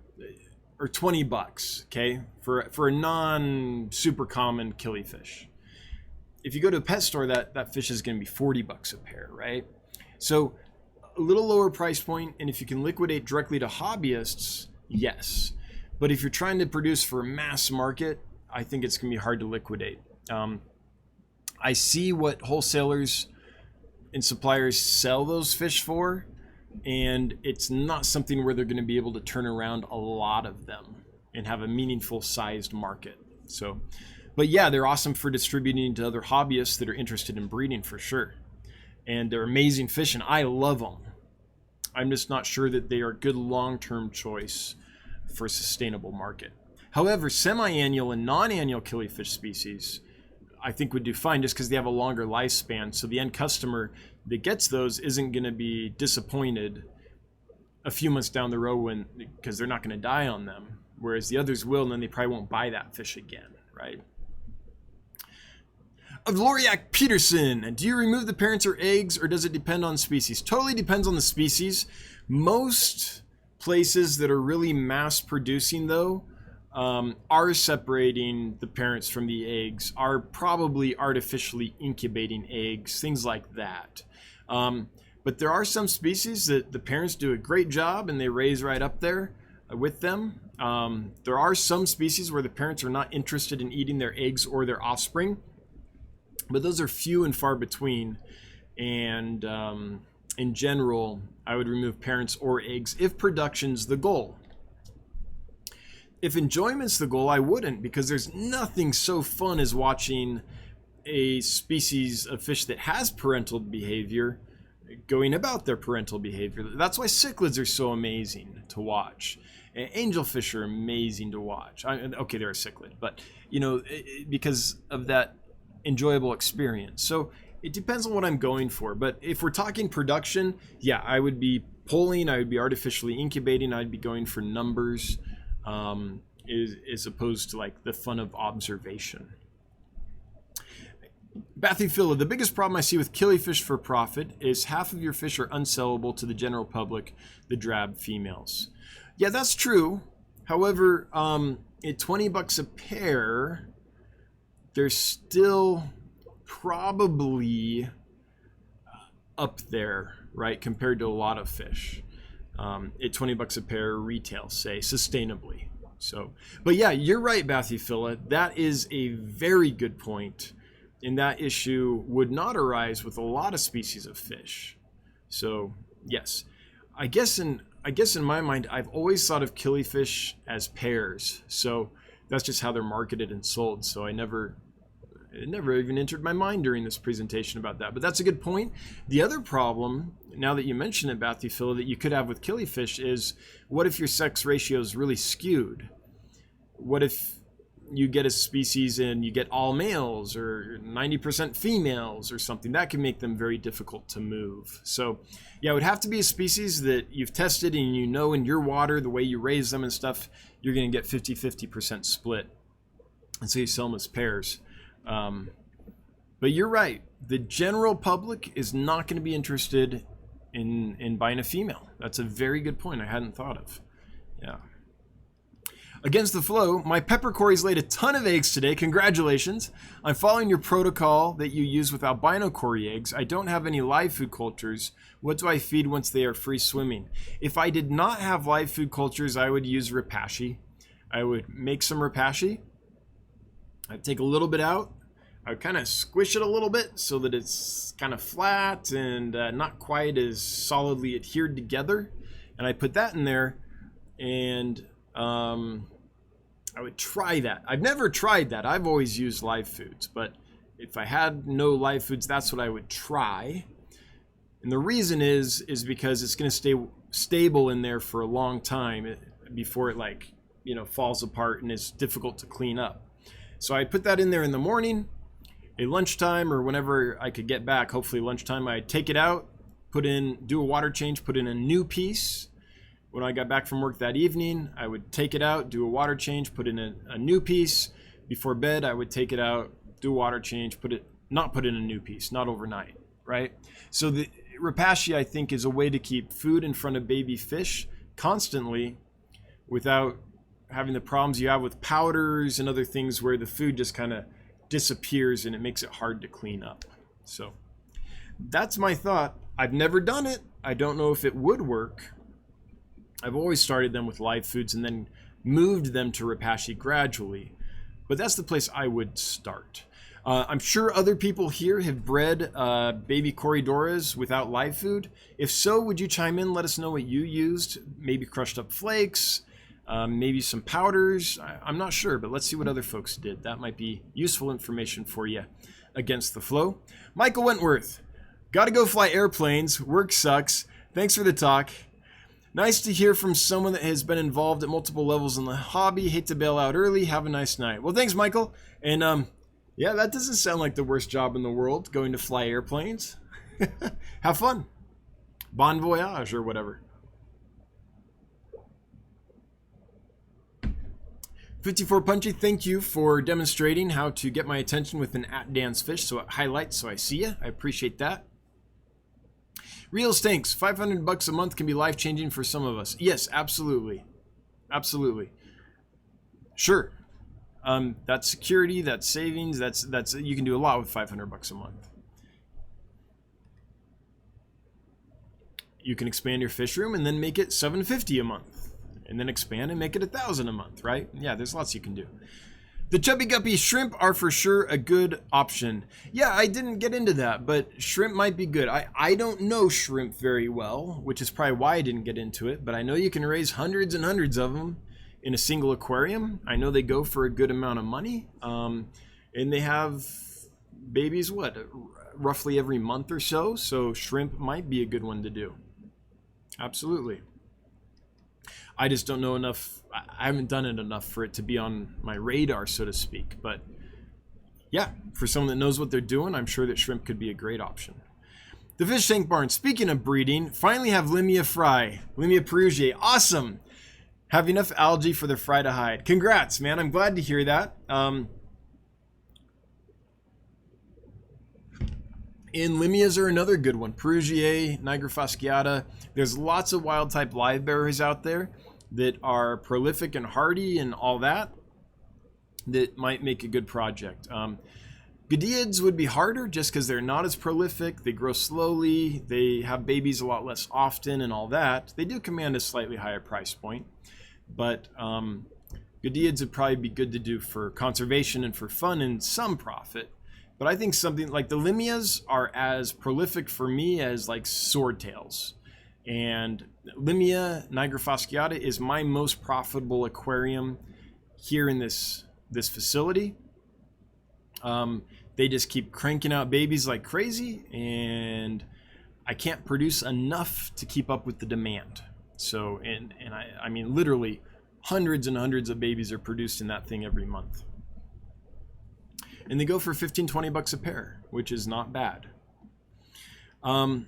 Speaker 1: or 20 bucks, okay, for a non super common killifish. If you go to a pet store, that fish is going to be 40 bucks a pair, right? So a little lower price point, and if you can liquidate directly to hobbyists, yes. But if you're trying to produce for a mass market, I think it's going to be hard to liquidate. I see what wholesalers and suppliers sell those fish for, and it's not something where they're going to be able to turn around a lot of them and have a meaningful sized market. So, but yeah, they're awesome for distributing to other hobbyists that are interested in breeding for sure. And they're amazing fish, and I love them. I'm just not sure that they are a good long-term choice for a sustainable market. However, semi-annual and non-annual killifish species, I think would do fine just because they have a longer lifespan. So the end customer that gets those isn't going to be disappointed a few months down the road because they're not going to die on them. Whereas the others will, and then they probably won't buy that fish again, right? Loriak Peterson, do you remove the parents or eggs, or does it depend on species? Totally depends on the species. Most places that are really mass producing, though, are separating the parents from the eggs, are probably artificially incubating eggs, things like that. But there are some species that the parents do a great job and they raise right up there with them. There are some species where the parents are not interested in eating their eggs or their offspring, but those are few and far between. And in general, I would remove parents or eggs if production's the goal. If enjoyment's the goal, I wouldn't, because there's nothing so fun as watching a species of fish that has parental behavior going about their parental behavior. That's why cichlids are so amazing to watch. Angelfish are amazing to watch. Okay, they're a cichlid, but you know, because of that enjoyable experience. So it depends on what I'm going for. But if we're talking production, yeah, I would be polling, I would be artificially incubating, I'd be going for numbers, as opposed to like the fun of observation. Bathyphila, the biggest problem I see with killifish for profit is half of your fish are unsellable to the general public, the drab females. Yeah, that's true. However, at 20 bucks a pair, they're still probably up there, right, compared to a lot of fish. At 20 bucks a pair retail, say, sustainably. So, but yeah, you're right, Bathyphila. That is a very good point. And that issue would not arise with a lot of species of fish. So, yes. I guess in my mind, I've always thought of killifish as pairs. So that's just how they're marketed and sold. So it never even entered my mind during this presentation about that. But that's a good point. The other problem, now that you mention it, Bathyphila, that you could have with killifish is, what if your sex ratio is really skewed? What if you get a species and you get all males or 90% females or something? That can make them very difficult to move. So yeah, it would have to be a species that you've tested and you know in your water, the way you raise them and stuff, you're going to get 50-50% split. And so you sell them as pairs. But you're right. The general public is not going to be interested in buying a female. That's a very good point I hadn't thought of. Yeah. Against the flow, my peppercorns laid a ton of eggs today. Congratulations. I'm following your protocol that you use with albino cory eggs. I don't have any live food cultures. What do I feed once they are free swimming? If I did not have live food cultures, I would use Repashy. I would make some Repashy. I'd take a little bit out. I would kind of squish it a little bit so that it's kind of flat and not quite as solidly adhered together. And I put that in there, and I would try that. I've never tried that. I've always used live foods, but if I had no live foods, that's what I would try. And the reason is because it's going to stay stable in there for a long time before it falls apart and is difficult to clean up. So I put that in there in the morning. At lunchtime or whenever I could get back, hopefully lunchtime, I'd take it out, do a water change, put in a new piece. When I got back from work that evening, I would take it out, do a water change, put in a new piece. Before bed, I would take it out, do a water change, not put in a new piece, not overnight, right? So the Repashy, I think, is a way to keep food in front of baby fish constantly without having the problems you have with powders and other things where the food just kind of disappears and it makes it hard to clean up. So that's my thought. I've never done it. I don't know if it would work. I've always started them with live foods and then moved them to Repashy gradually. But that's the place I would start. I'm sure other people here have bred baby Corydoras without live food. If so, would you chime in? Let us know what you used. Maybe crushed up flakes, maybe some powders. I'm not sure, but let's see what other folks did. That might be useful information for you against the flow. Michael Wentworth, gotta go fly airplanes. Work sucks. Thanks for the talk. Nice to hear from someone that has been involved at multiple levels in the hobby. Hate to bail out early. Have a nice night. Well, thanks, Michael. And yeah, that doesn't sound like the worst job in the world, going to fly airplanes. Have fun. Bon voyage or whatever. 54 Punchy, thank you for demonstrating how to get my attention with an @Dan's Fish, so it highlights so I see you. I appreciate that. Real stinks. $500 a month can be life-changing for some of us. Yes, absolutely. Absolutely. Sure. That's security, that's savings, that's you can do a lot with $500 a month. You can expand your fish room and then make it $750 a month. And then expand and make it $1,000 a month, right? Yeah, there's lots you can do. The Chubby Guppy shrimp are for sure a good option. Yeah, I didn't get into that, but shrimp might be good. I don't know shrimp very well, which is probably why I didn't get into it, but I know you can raise hundreds and hundreds of them in a single aquarium. I know they go for a good amount of money, and they have babies, roughly every month or so, so shrimp might be a good one to do. Absolutely. I just don't know enough. I haven't done it enough for it to be on my radar, so to speak. But yeah, for someone that knows what they're doing, I'm sure that shrimp could be a great option. The Fish Tank Barn, speaking of breeding, finally have Limia fry, Limia perugiae. Awesome. Have enough algae for the fry to hide. Congrats, man. I'm glad to hear that. And Limias are another good one. Perugiae, Nigra fasciata. There's lots of wild type live bearers out there that are prolific and hardy and all that might make a good project. Gadiids would be harder just because they're not as prolific. They grow slowly. They have babies a lot less often and all that. They do command a slightly higher price point. But Gadiids would probably be good to do for conservation and for fun and some profit. But I think something like the Limias are as prolific for me as like swordtails. And Limia nigrofasciata is my most profitable aquarium here in this facility. They just keep cranking out babies like crazy, and I can't produce enough to keep up with the demand. So, and I mean, literally hundreds and hundreds of babies are produced in that thing every month. And they go for 15, 20 bucks a pair, which is not bad. Chewy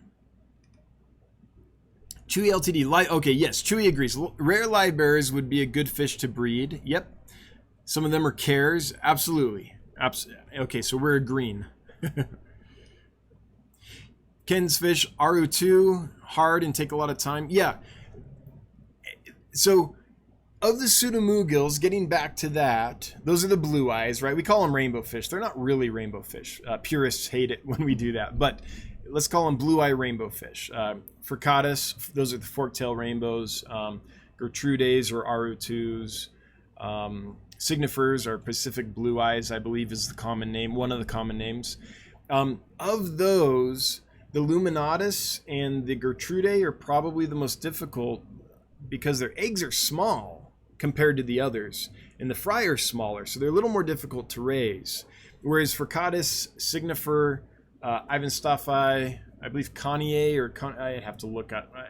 Speaker 1: LTD, okay, yes, Chewy agrees. Rare live bears would be a good fish to breed. Yep. Some of them are cares. Absolutely. Okay, so we're agreeing. Ken's fish, RO2, hard and take a lot of time. Yeah. So, of the pseudomoo gills, getting back to that, those are the blue eyes, right? We call them rainbow fish. They're not really rainbow fish. Purists hate it when we do that, but let's call them blue eye rainbow fish. Furcatus, those are the forktail rainbows. Gertrudes or RO2s. Signifers or Pacific blue eyes, I believe is the common name, one of the common names. Of those, the Luminatus and the Gertrude are probably the most difficult because their eggs are small compared to the others, and the fry are smaller, so they're a little more difficult to raise. Whereas Furcatus, Signifer, Ivanstaffi, I believe Kanye, I have to look at, I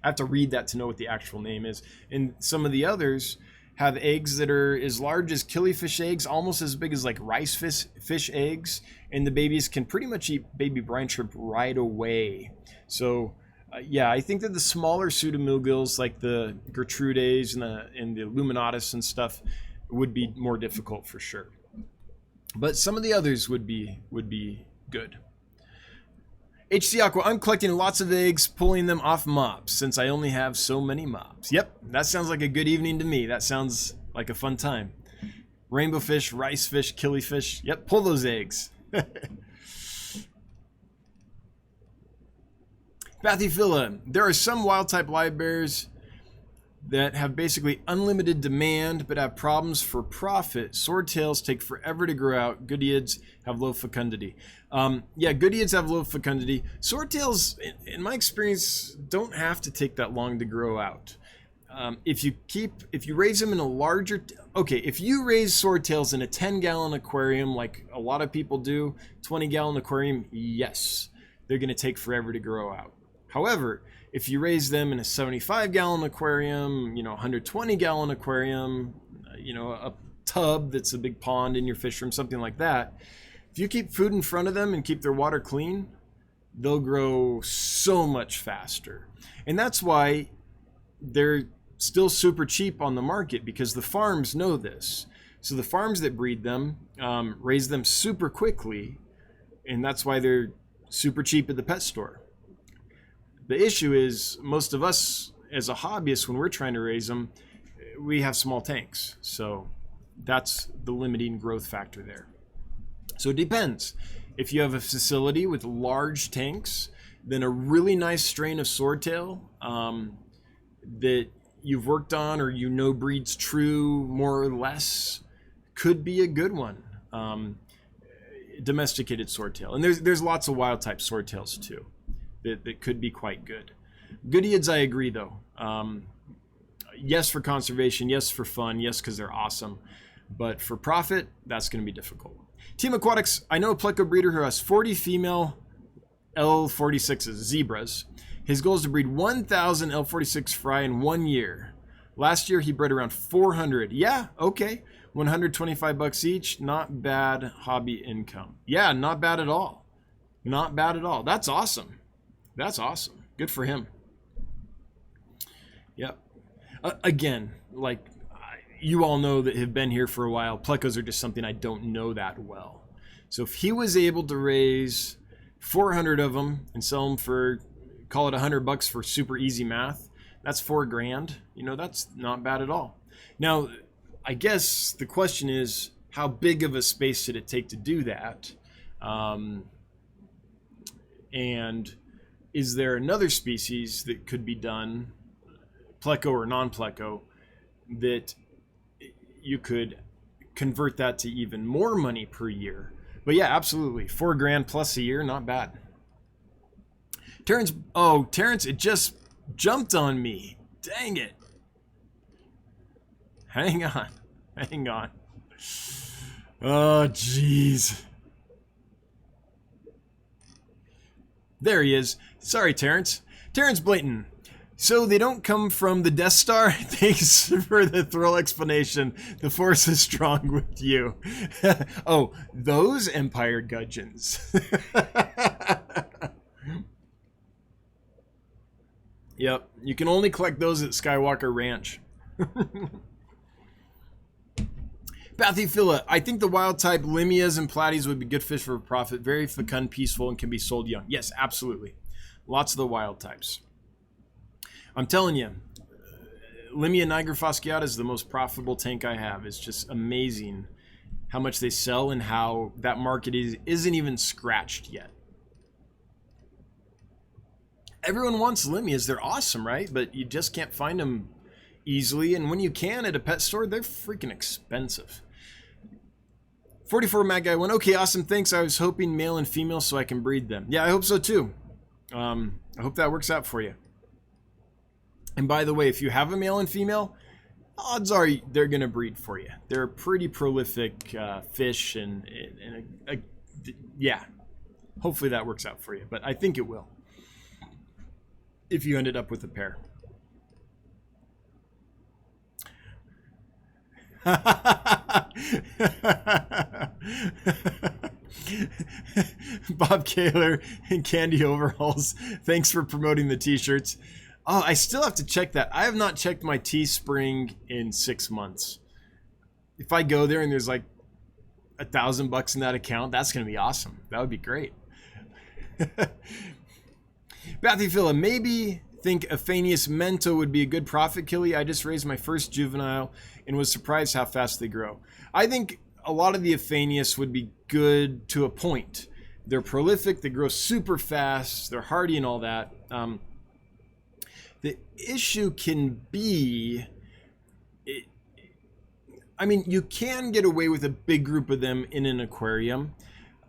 Speaker 1: have to read that to know what the actual name is. And some of the others have eggs that are as large as killifish eggs, almost as big as like rice fish eggs, and the babies can pretty much eat baby brine shrimp right away. So yeah, I think that the smaller pseudomugils like the Gertrudes and the Luminatus and stuff would be more difficult for sure. But some of the others would be good. HC Aqua, I'm collecting lots of eggs, pulling them off mops since I only have so many mops. Yep, that sounds like a good evening to me. That sounds like a fun time. Rainbow fish, rice fish, killifish. Yep, pull those eggs. Bathyphila, there are some wild type live bears that have basically unlimited demand but have problems for profit. Swordtails take forever to grow out. Goodeids have low fecundity. Yeah, Goodeids have low fecundity. Swordtails, in my experience, don't have to take that long to grow out. If you raise them in a larger, if you raise swordtails in a 10-gallon aquarium like a lot of people do, 20-gallon aquarium, yes, they're going to take forever to grow out. However, if you raise them in a 75-gallon aquarium, 120-gallon aquarium, a tub that's a big pond in your fish room, something like that, if you keep food in front of them and keep their water clean, they'll grow so much faster. And that's why they're still super cheap on the market, because the farms know this. So the farms that breed them raise them super quickly, and that's why they're super cheap at the pet store. The issue is most of us as a hobbyist, when we're trying to raise them, we have small tanks. So that's the limiting growth factor there. So it depends. If you have a facility with large tanks, then a really nice strain of swordtail that you've worked on or breeds true more or less could be a good one. Domesticated swordtail. And there's lots of wild type swordtails too. That could be quite good. Goodeids, I agree though. Yes for conservation, yes for fun, yes because they're awesome. But for profit, that's going to be difficult. Team Aquatics, I know a Pleco breeder who has 40 female L46s, zebras. His goal is to breed 1,000 L46 fry in 1 year. Last year he bred around 400. Yeah, okay. 125 bucks each, not bad hobby income. Yeah, not bad at all. Not bad at all. That's awesome. That's awesome. Good for him. Yep. Again, like you all know that have been here for a while, plecos are just something I don't know that well. So if he was able to raise 400 of them and sell them for, call it $100 for super easy math, that's $4,000. That's not bad at all. Now, I guess the question is, how big of a space did it take to do that? And is there another species that could be done, pleco or non-pleco, that you could convert that to even more money per year? But yeah, absolutely. $4,000 plus a year, not bad. Terrence, it just jumped on me. Dang it. Hang on. Hang on. Oh, jeez. There he is. Sorry, Terrence. Terrence Blayton. So they don't come from the Death Star? Thanks for the thrill explanation. The Force is strong with you. Oh, those Empire gudgeons. Yep, you can only collect those at Skywalker Ranch. Bathyphila, I think the wild type Limias and Platies would be good fish for profit. Very fecund, peaceful, and can be sold young. Yes, absolutely. Lots of the wild types. I'm telling you, Limia niger fasciata is the most profitable tank I have. It's just amazing how much they sell and how that market isn't even scratched yet. Everyone wants Limias. They're awesome, right? But you just can't find them easily. And when you can at a pet store, they're freaking expensive. 44 Mad Guy 1. Okay, awesome. Thanks. I was hoping male and female so I can breed them. Yeah, I hope so too. I hope that works out for you. And by the way, if you have a male and female, odds are they're going to breed for you. They're a pretty prolific fish. And yeah, hopefully that works out for you. But I think it will. If you ended up with a pair. Bob Kaler and Candy Overalls. Thanks for promoting the t-shirts. Oh, I still have to check that. I have not checked my Teespring in 6 months. If I go there and there's like $1,000 in that account, that's going to be awesome. That would be great. Bathyphila, maybe think Aphanius Mento would be a good profit killie. I just raised my first juvenile and was surprised how fast they grow. I think a lot of the Aphanius would be good to a point. They're prolific, they grow super fast, they're hardy and all that. The issue can be, I mean, you can get away with a big group of them in an aquarium.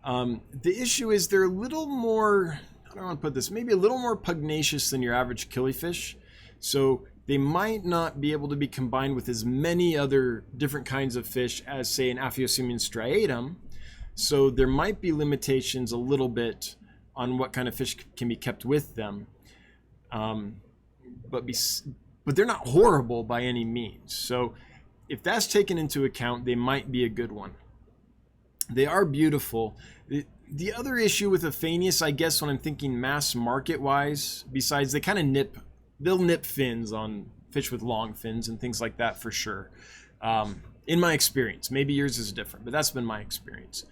Speaker 1: The issue is they're a little more, I don't want to put this, maybe a little more pugnacious than your average killifish. So they might not be able to be combined with as many other different kinds of fish as, say, an Aphyosemium striatum. So there might be limitations a little bit on what kind of fish can be kept with them. But they're not horrible by any means. So if that's taken into account, they might be a good one. They are beautiful. The other issue with Aphanius, I guess, when I'm thinking mass market wise, besides they kind of they'll nip fins on fish with long fins and things like that for sure. In my experience, maybe yours is different, but that's been my experience.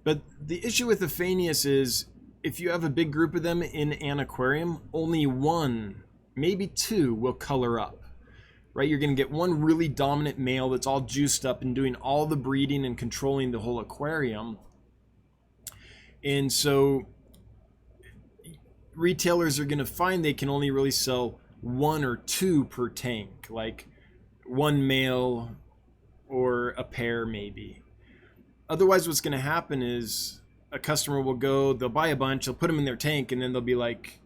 Speaker 1: But the issue with Aphanius is if you have a big group of them in an aquarium, only one, maybe two will color up, right? You're going to get one really dominant male that's all juiced up and doing all the breeding and controlling the whole aquarium. And so retailers are going to find they can only really sell one or two per tank, like one male or a pair maybe. Otherwise, what's going to happen is a customer will go, they'll buy a bunch, they'll put them in their tank, and then they'll be like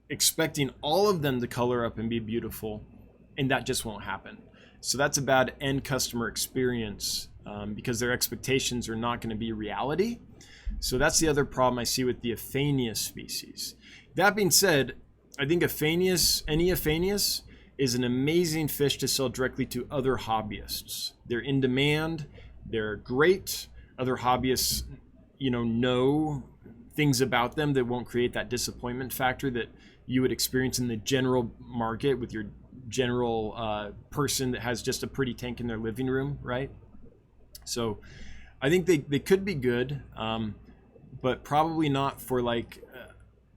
Speaker 1: expecting all of them to color up and be beautiful, and that just won't happen. So that's a bad end customer experience because their expectations are not going to be reality. So that's the other problem I see with the Aphanius species. That being said, I think any Aphanius is an amazing fish to sell directly to other hobbyists. They're in demand, they're great. Other hobbyists, know things about them that won't create that disappointment factor that you would experience in the general market with your general person that has just a pretty tank in their living room, right? So I think they could be good, but probably not for like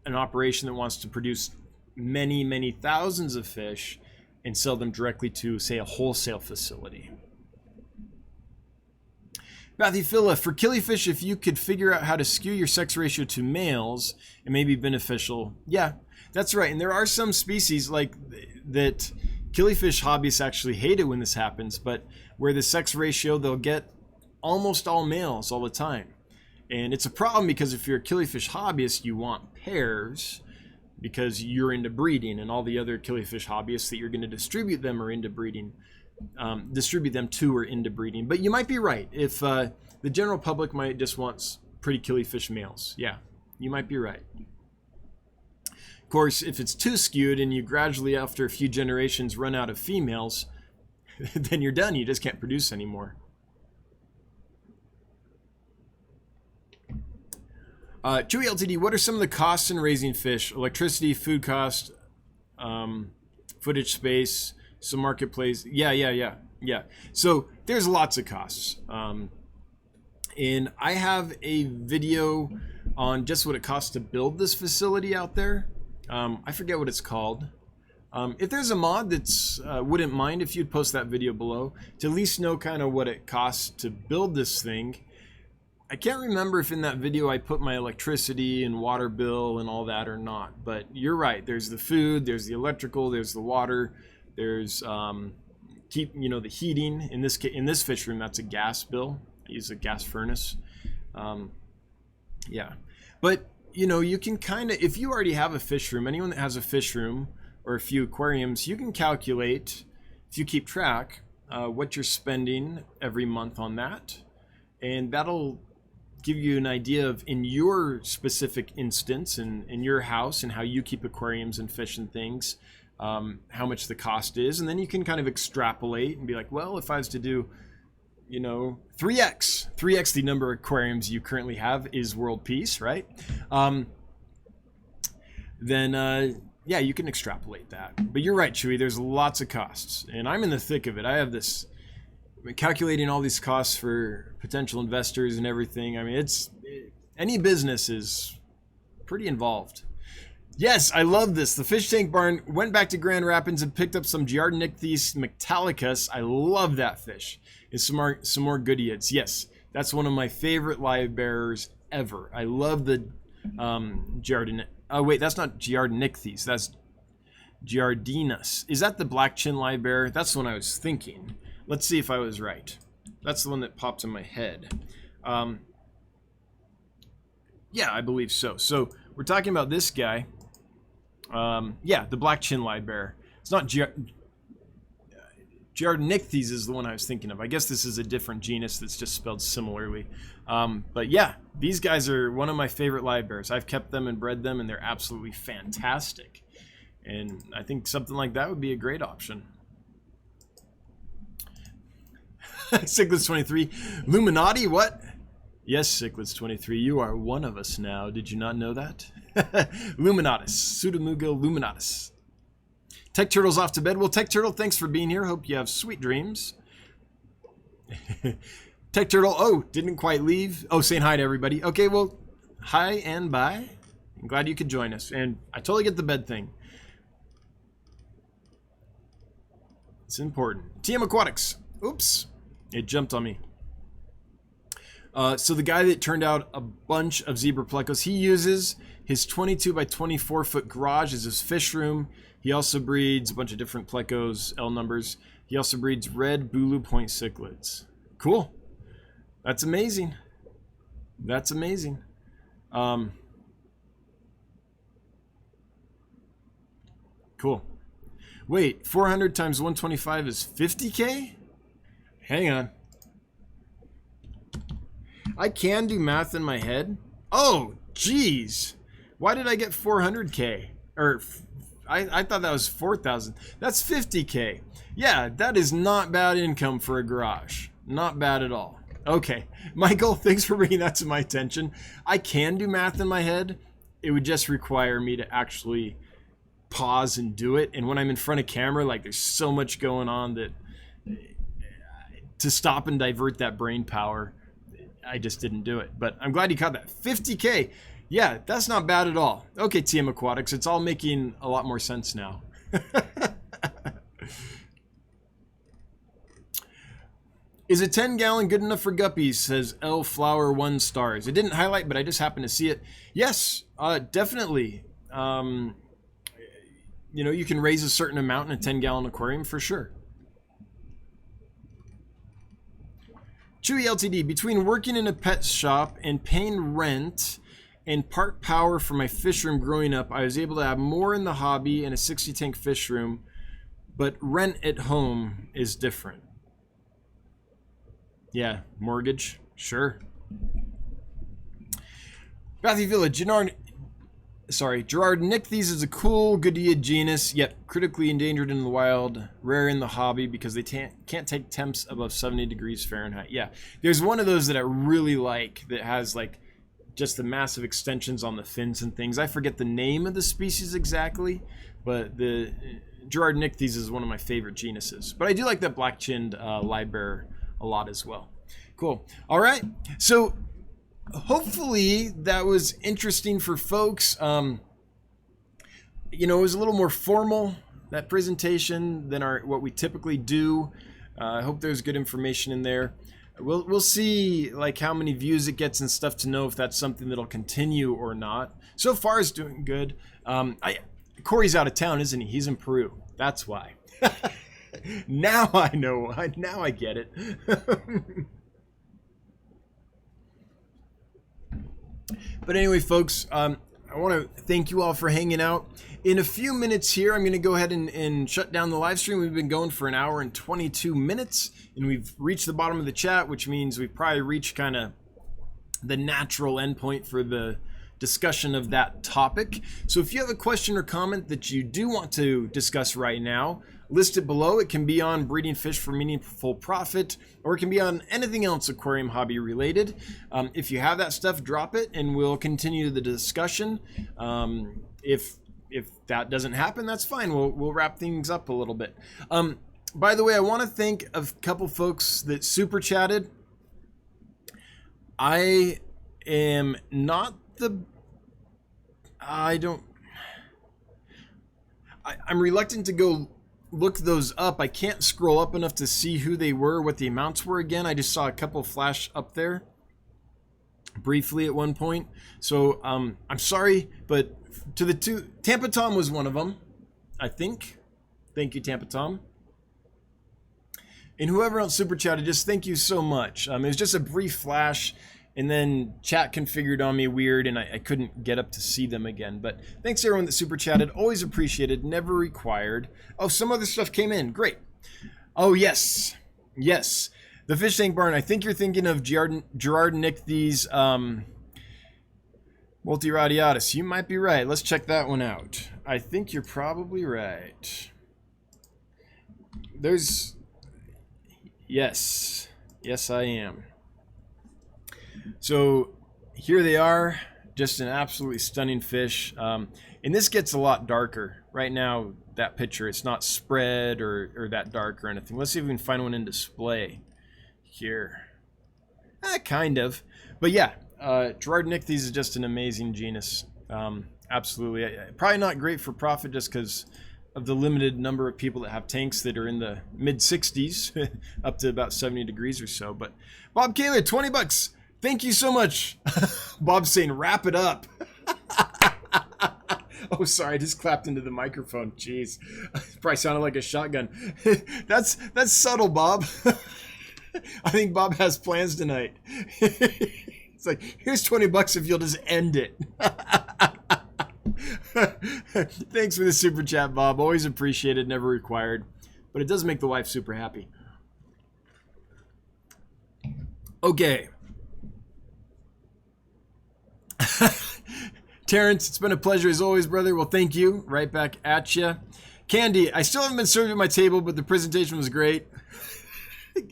Speaker 1: an operation that wants to produce many, many thousands of fish and sell them directly to, say, a wholesale facility. Bathyphila, for killifish, if you could figure out how to skew your sex ratio to males, it may be beneficial. Yeah, that's right. And there are some species like that killifish hobbyists actually hate it when this happens, but where the sex ratio, they'll get almost all males all the time. And it's a problem because if you're a killifish hobbyist, you want pairs, because you're into breeding, and all the other killifish hobbyists that you're going to distribute them are into breeding. Distribute them to or into breeding. But you might be right. If the general public might just want pretty killifish males. Yeah, you might be right. Of course, if it's too skewed and you gradually, after a few generations, run out of females, then you're done. You just can't produce anymore. Chewy LTD, what are some of the costs in raising fish? Electricity, food cost, footage space, some marketplace. Yeah. So there's lots of costs. And I have a video on just what it costs to build this facility out there. I forget what it's called. If there's a mod that's wouldn't mind if you'd post that video below to at least know kind of what it costs to build this thing. I can't remember if in that video I put my electricity and water bill and all that or not, but you're right. There's the food, there's the electrical, there's the water, there's the heating. In this fish room, that's a gas bill. I use a gas furnace. Yeah, but you can kind of, if you already have a fish room, anyone that has a fish room or a few aquariums, you can calculate, if you keep track, what you're spending every month on that, and that'll give you an idea of, in your specific instance and in your house and how you keep aquariums and fish and things, how much the cost is. And then you can kind of extrapolate and be like, well, if I was to do 3x the number of aquariums you currently have is world peace, right? Then yeah, you can extrapolate that. But you're right, Chewy, there's lots of costs, and I'm in the thick of it. I have this calculating all these costs for potential investors and everything. I mean, any business is pretty involved. Yes, I love this. The Fish Tank Barn went back to Grand Rapids and picked up some Giardinichthys metallicus. I love that fish. And some more goodeids. Yes, that's one of my favorite live bearers ever. I love the Giardinichthys. Oh wait, that's not Giardinichthys. That's Giardinus. Is that the black chin live bearer? That's the one I was thinking. Let's see if I was right. That's the one that popped in my head. Yeah, I believe so. So we're talking about this guy. Yeah, the black chin live bearer. It's not Giardinichthys is the one I was thinking of. I guess this is a different genus that's just spelled similarly. But yeah, these guys are one of my favorite live bearers. I've kept them and bred them, and they're absolutely fantastic. And I think something like that would be a great option. Cichlids23, Illuminati, what? Yes, Cichlids23, you are one of us now. Did you not know that? Luminatus, Pseudomugil luminatus. Tech Turtle's off to bed. Well, Tech Turtle, thanks for being here. Hope you have sweet dreams. Tech Turtle, oh, didn't quite leave. Oh, saying hi to everybody. Okay, well, hi and bye. I'm glad you could join us. And I totally get the bed thing. It's important. TM Aquatics. Oops. It jumped on me. So the guy that turned out a bunch of zebra plecos, he uses his 22 by 24 foot garage as his fish room. He also breeds a bunch of different plecos, L numbers. He also breeds red Bulu point cichlids. Cool. That's amazing. That's amazing. Cool. Wait, 400 times 125 is 50K? Hang on. I can do math in my head. Oh, geez. Why did I get 400K? Or I thought that was 4,000. That's 50K. Yeah, that is not bad income for a garage. Not bad at all. Okay, Michael, thanks for bringing that to my attention. I can do math in my head. It would just require me to actually pause and do it. And when I'm in front of camera, like, there's so much going on that to stop and divert that brain power, I just didn't do it. But I'm glad you caught that. 50K. Yeah, that's not bad at all. Okay, TM Aquatics, it's all making a lot more sense now. Is a 10-gallon good enough for guppies? Says L Flower 1 stars. It didn't highlight, but I just happened to see it. Yes, definitely. You know, you can raise a certain amount in a 10-gallon aquarium for sure. Chewy LTD, between working in a pet shop and paying rent and part power for my fish room growing up. I was able to have more in the hobby and a 60 tank fish room, but rent at home is different. Yeah, mortgage, sure. Bathy Village, Gerard Nicthes is a cool Goodea genus, yet critically endangered in the wild, rare in the hobby because they can't take temps above 70 degrees Fahrenheit. Yeah, there's one of those that I really like that has like just the massive extensions on the fins and things. I forget the name of the species exactly, but the Gerard Nicthes is one of my favorite genuses. But I do like that black-chinned libear a lot as well. Cool. All right, so hopefully that was interesting for folks. You know, it was a little more formal, that presentation, than what we typically do. I hope there's good information in there. We'll see like how many views it gets and stuff to know if that's something that'll continue or not. So far it's doing good. Corey's out of town, isn't he? He's in Peru. That's why. Now I know. Now I get it. But anyway, folks, I want to thank you all for hanging out. In a few minutes here, I'm going to go ahead and shut down the live stream. We've been going for an hour and 22 minutes, and we've reached the bottom of the chat, which means we've probably reached kind of the natural endpoint for the discussion of that topic. So if you have a question or comment that you do want to discuss right now, list it below. It can be on breeding fish for meaningful profit, or it can be on anything else aquarium hobby related. If you have that stuff, drop it and we'll continue the discussion. If that doesn't happen, that's fine. We'll wrap things up a little bit. By the way, I want to thank a couple folks that super chatted. I am not I'm reluctant to go look those up. I can't scroll up enough to see who they were, what the amounts were again. I just saw a couple flash up there briefly at one point. So I'm sorry, but to the two, Tampa Tom was one of them, I think. Thank you, Tampa Tom. And whoever else super chatted, just thank you so much. It was just a brief flash, and then chat configured on me weird, and I couldn't get up to see them again. But thanks to everyone that super chatted. Always appreciated, never required. Oh, some other stuff came in. Great. Oh, yes. Yes. The Fish Tank Barn. I think you're thinking of Gerard Nicthes multiradiatus. You might be right. Let's check that one out. I think you're probably right. There's... Yes. Yes, I am. So here they are, just an absolutely stunning fish. And this gets a lot darker. Right now, that picture, it's not spread or that dark or anything. Let's see if we can find one in display here. Kind of. But yeah, Gerard Nicthes is just an amazing genus. Absolutely. Probably not great for profit just because of the limited number of people that have tanks that are in the mid 60s up to about 70 degrees or so. But Bob Kaler, 20 bucks. Thank you so much. Bob's saying, wrap it up. Oh, sorry, I just clapped into the microphone. Jeez, probably sounded like a shotgun. That's subtle, Bob. I think Bob has plans tonight. It's like, here's 20 bucks if you'll just end it. Thanks for the super chat, Bob. Always appreciated, never required. But it does make the wife super happy. Okay. Terrence, it's been a pleasure as always, brother. Well, thank you. Right back at you. Candy, I still haven't been served at my table, but the presentation was great.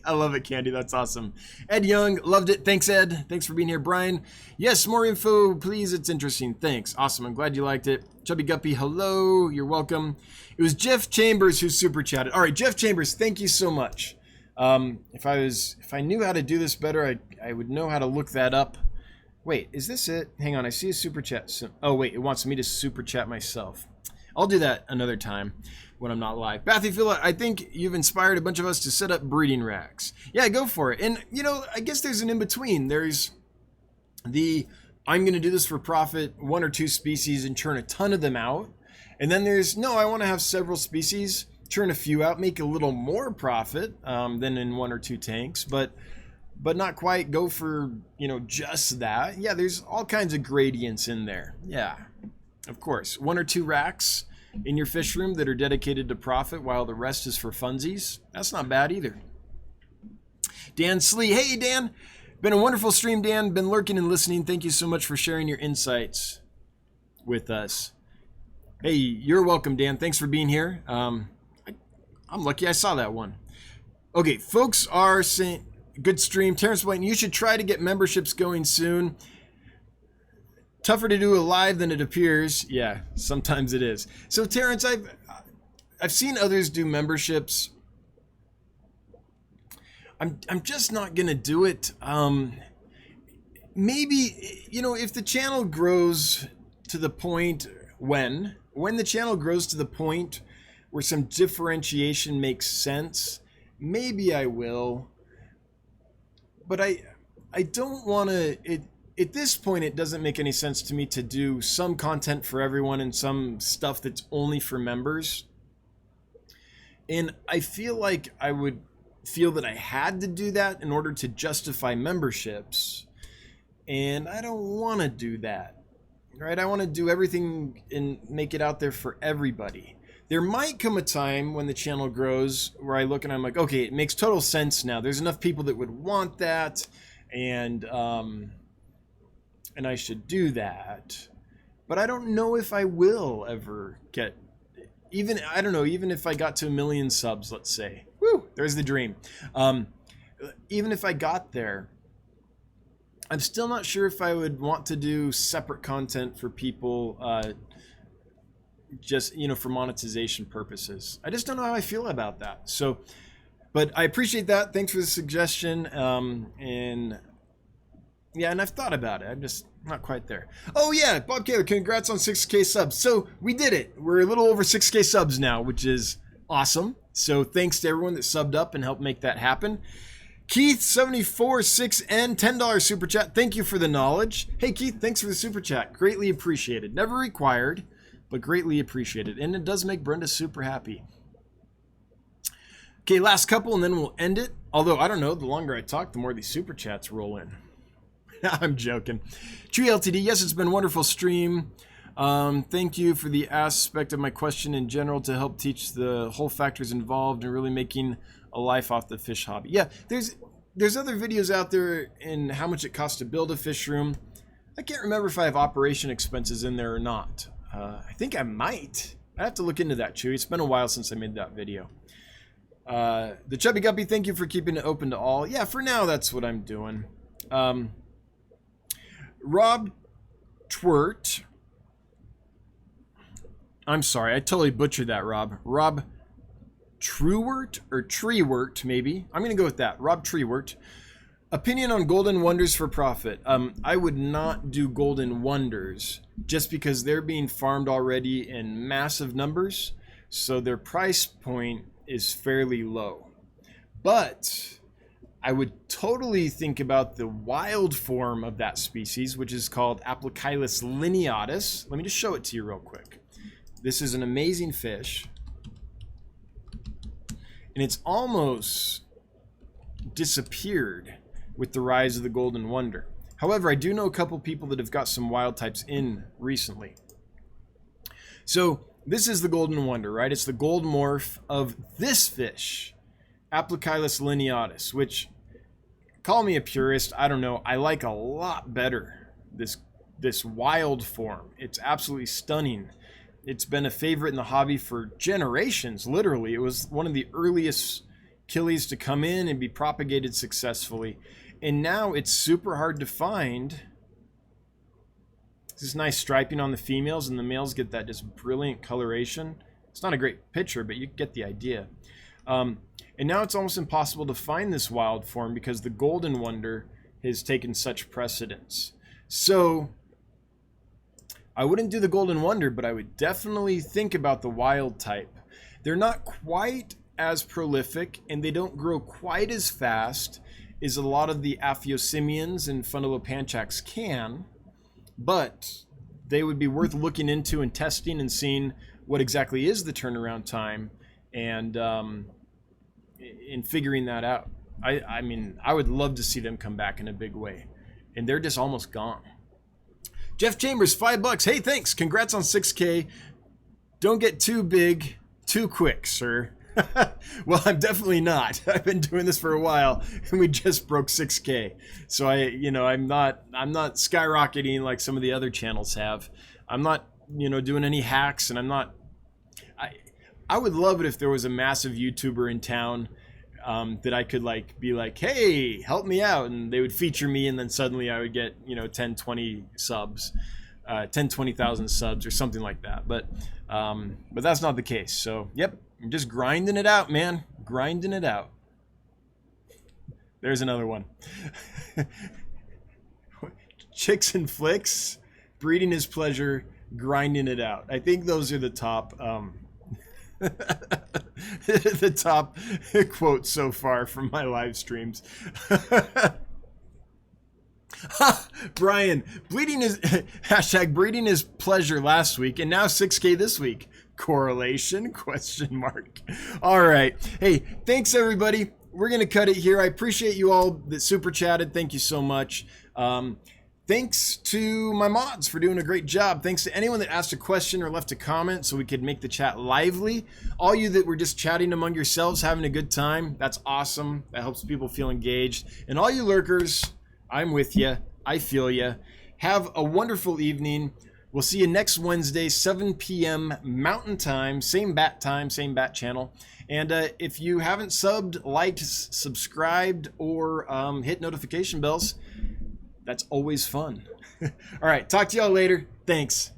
Speaker 1: I love it, Candy. That's awesome. Ed Young, loved it. Thanks, Ed. Thanks for being here. Brian, yes, more info, please. It's interesting. Thanks. Awesome. I'm glad you liked it. Chubby Guppy, hello. You're welcome. It was Jeff Chambers who super chatted. All right, Jeff Chambers, thank you so much. If I knew how to do this better, I would know how to look that up. Wait, is this it? Hang on, I see a super chat. Oh, wait, it wants me to super chat myself. I'll do that another time when I'm not live. Bathy Phila, I think you've inspired a bunch of us to set up breeding racks. Yeah, go for it. And, you know, I guess there's an in-between. There's the, I'm going to do this for profit, 1 or 2 species and churn a ton of them out. And then there's, no, I want to have several species, churn a few out, make a little more profit than in 1 or 2 tanks. But but not quite go for, you know, just that. Yeah, there's all kinds of gradients in there. Yeah, of course. 1 or 2 racks in your fish room that are dedicated to profit while the rest is for funsies. That's not bad either. Dan Slee. Hey, Dan. Been a wonderful stream, Dan. Been lurking and listening. Thank you so much for sharing your insights with us. Hey, you're welcome, Dan. Thanks for being here. I'm lucky I saw that one. Okay, folks are saying, good stream. Terrence White, you should try to get memberships going soon. Tougher to do a live than it appears. Yeah, sometimes it is. So Terrence, I've seen others do memberships. I'm just not gonna do it. Maybe, you know, if the channel grows to the point when the channel grows to the point where some differentiation makes sense, maybe I will. But I don't want to. At this point, it doesn't make any sense to me to do some content for everyone and some stuff that's only for members. And I feel like I would feel that I had to do that in order to justify memberships. And I don't want to do that, right? I want to do everything and make it out there for everybody. There might come a time when the channel grows where I look and I'm like, okay, it makes total sense now. There's enough people that would want that, and I should do that. But I don't know if I will ever get, I don't know, even if I got to 1 million subs, let's say. Woo, there's the dream. Even if I got there, I'm still not sure if I would want to do separate content for people, just, you know, for monetization purposes. I just don't know how I feel about that. So, but I appreciate that. Thanks for the suggestion. And yeah, and I've thought about it. I'm just not quite there. Oh yeah, Bob Kaler, congrats on 6K subs. So we did it. We're a little over 6K subs now, which is awesome. So thanks to everyone that subbed up and helped make that happen. Keith 74.6N $10 super chat. Thank you for the knowledge. Hey Keith, thanks for the super chat. Greatly appreciated. Never required, but greatly appreciated. And it does make Brenda super happy. Okay, last couple and then we'll end it. Although, I don't know, the longer I talk, the more these super chats roll in. I'm joking. Tree LTD, yes, it's been a wonderful stream. Thank you for the aspect of my question in general to help teach the whole factors involved in really making a life off the fish hobby. Yeah, there's other videos out there in how much it costs to build a fish room. I can't remember if I have operation expenses in there or not. I think I might. I have to look into that, Chewy. It's been a while since I made that video. The Chubby Guppy, thank you for keeping it open to all. Yeah, for now, that's what I'm doing. Rob Twert. I'm sorry, I totally butchered that, Rob. Rob Truewert or Treewert, maybe. I'm going to go with that. Rob Treewert. Opinion on Golden Wonders for profit. I would not do Golden Wonders just because they're being farmed already in massive numbers. So their price point is fairly low. But I would totally think about the wild form of that species, which is called Aplochilus lineatus. Let me just show it to you real quick. This is an amazing fish. And it's almost disappeared with the rise of the Golden Wonder. However, I do know a couple people that have got some wild types in recently. So this is the Golden Wonder, right? It's the gold morph of this fish, Aplochilus lineatus, which, call me a purist, I don't know, I like a lot better this wild form. It's absolutely stunning. It's been a favorite in the hobby for generations, literally. It was one of the earliest killies to come in and be propagated successfully. And now it's super hard to find. This nice striping on the females, and the males get that just brilliant coloration. It's not a great picture, but you get the idea. And now it's almost impossible to find this wild form because the Golden Wonder has taken such precedence. So I wouldn't do the Golden Wonder, but I would definitely think about the wild type. They're not quite as prolific, and they don't grow quite as fast as a lot of the Aphyosemians and Fundulopanchax can, but they would be worth looking into and testing and seeing what exactly is the turnaround time and in figuring that out. I mean, I would love to see them come back in a big way, and they're just almost gone. Jeff Chambers, $5. Hey, thanks. Congrats on 6K. Don't get too big too quick, sir. Well, I'm definitely not. I've been doing this for a while, and we just broke 6K. So I'm not skyrocketing like some of the other channels have. I'm not, doing any hacks, and I would love it if there was a massive YouTuber in town that I could be like, hey, help me out, and they would feature me, and then suddenly I would get 10, 20 subs, 20,000 subs or something like that. But that's not the case. So yep, I'm just grinding it out, man, grinding it out. There's another one. Chicks and flicks, breeding is pleasure, grinding it out. I think those are the top the top quotes so far from my live streams. Brian, bleeding is hashtag breeding is pleasure last week, and now 6K this week. Correlation? ? All right. Hey, thanks everybody. We're gonna cut it here. I appreciate you all that super chatted. Thank you so much. Thanks to my mods for doing a great job. Thanks to anyone that asked a question or left a comment so we could make the chat lively. All you that were just chatting among yourselves, having a good time, that's awesome. That helps people feel engaged. And all you lurkers, I'm with you. I feel you. Have a wonderful evening. We'll see you next Wednesday, 7 p.m. Mountain Time, same bat channel. And if you haven't subbed, liked, subscribed, or hit notification bells, that's always fun. All right, talk to y'all later. Thanks.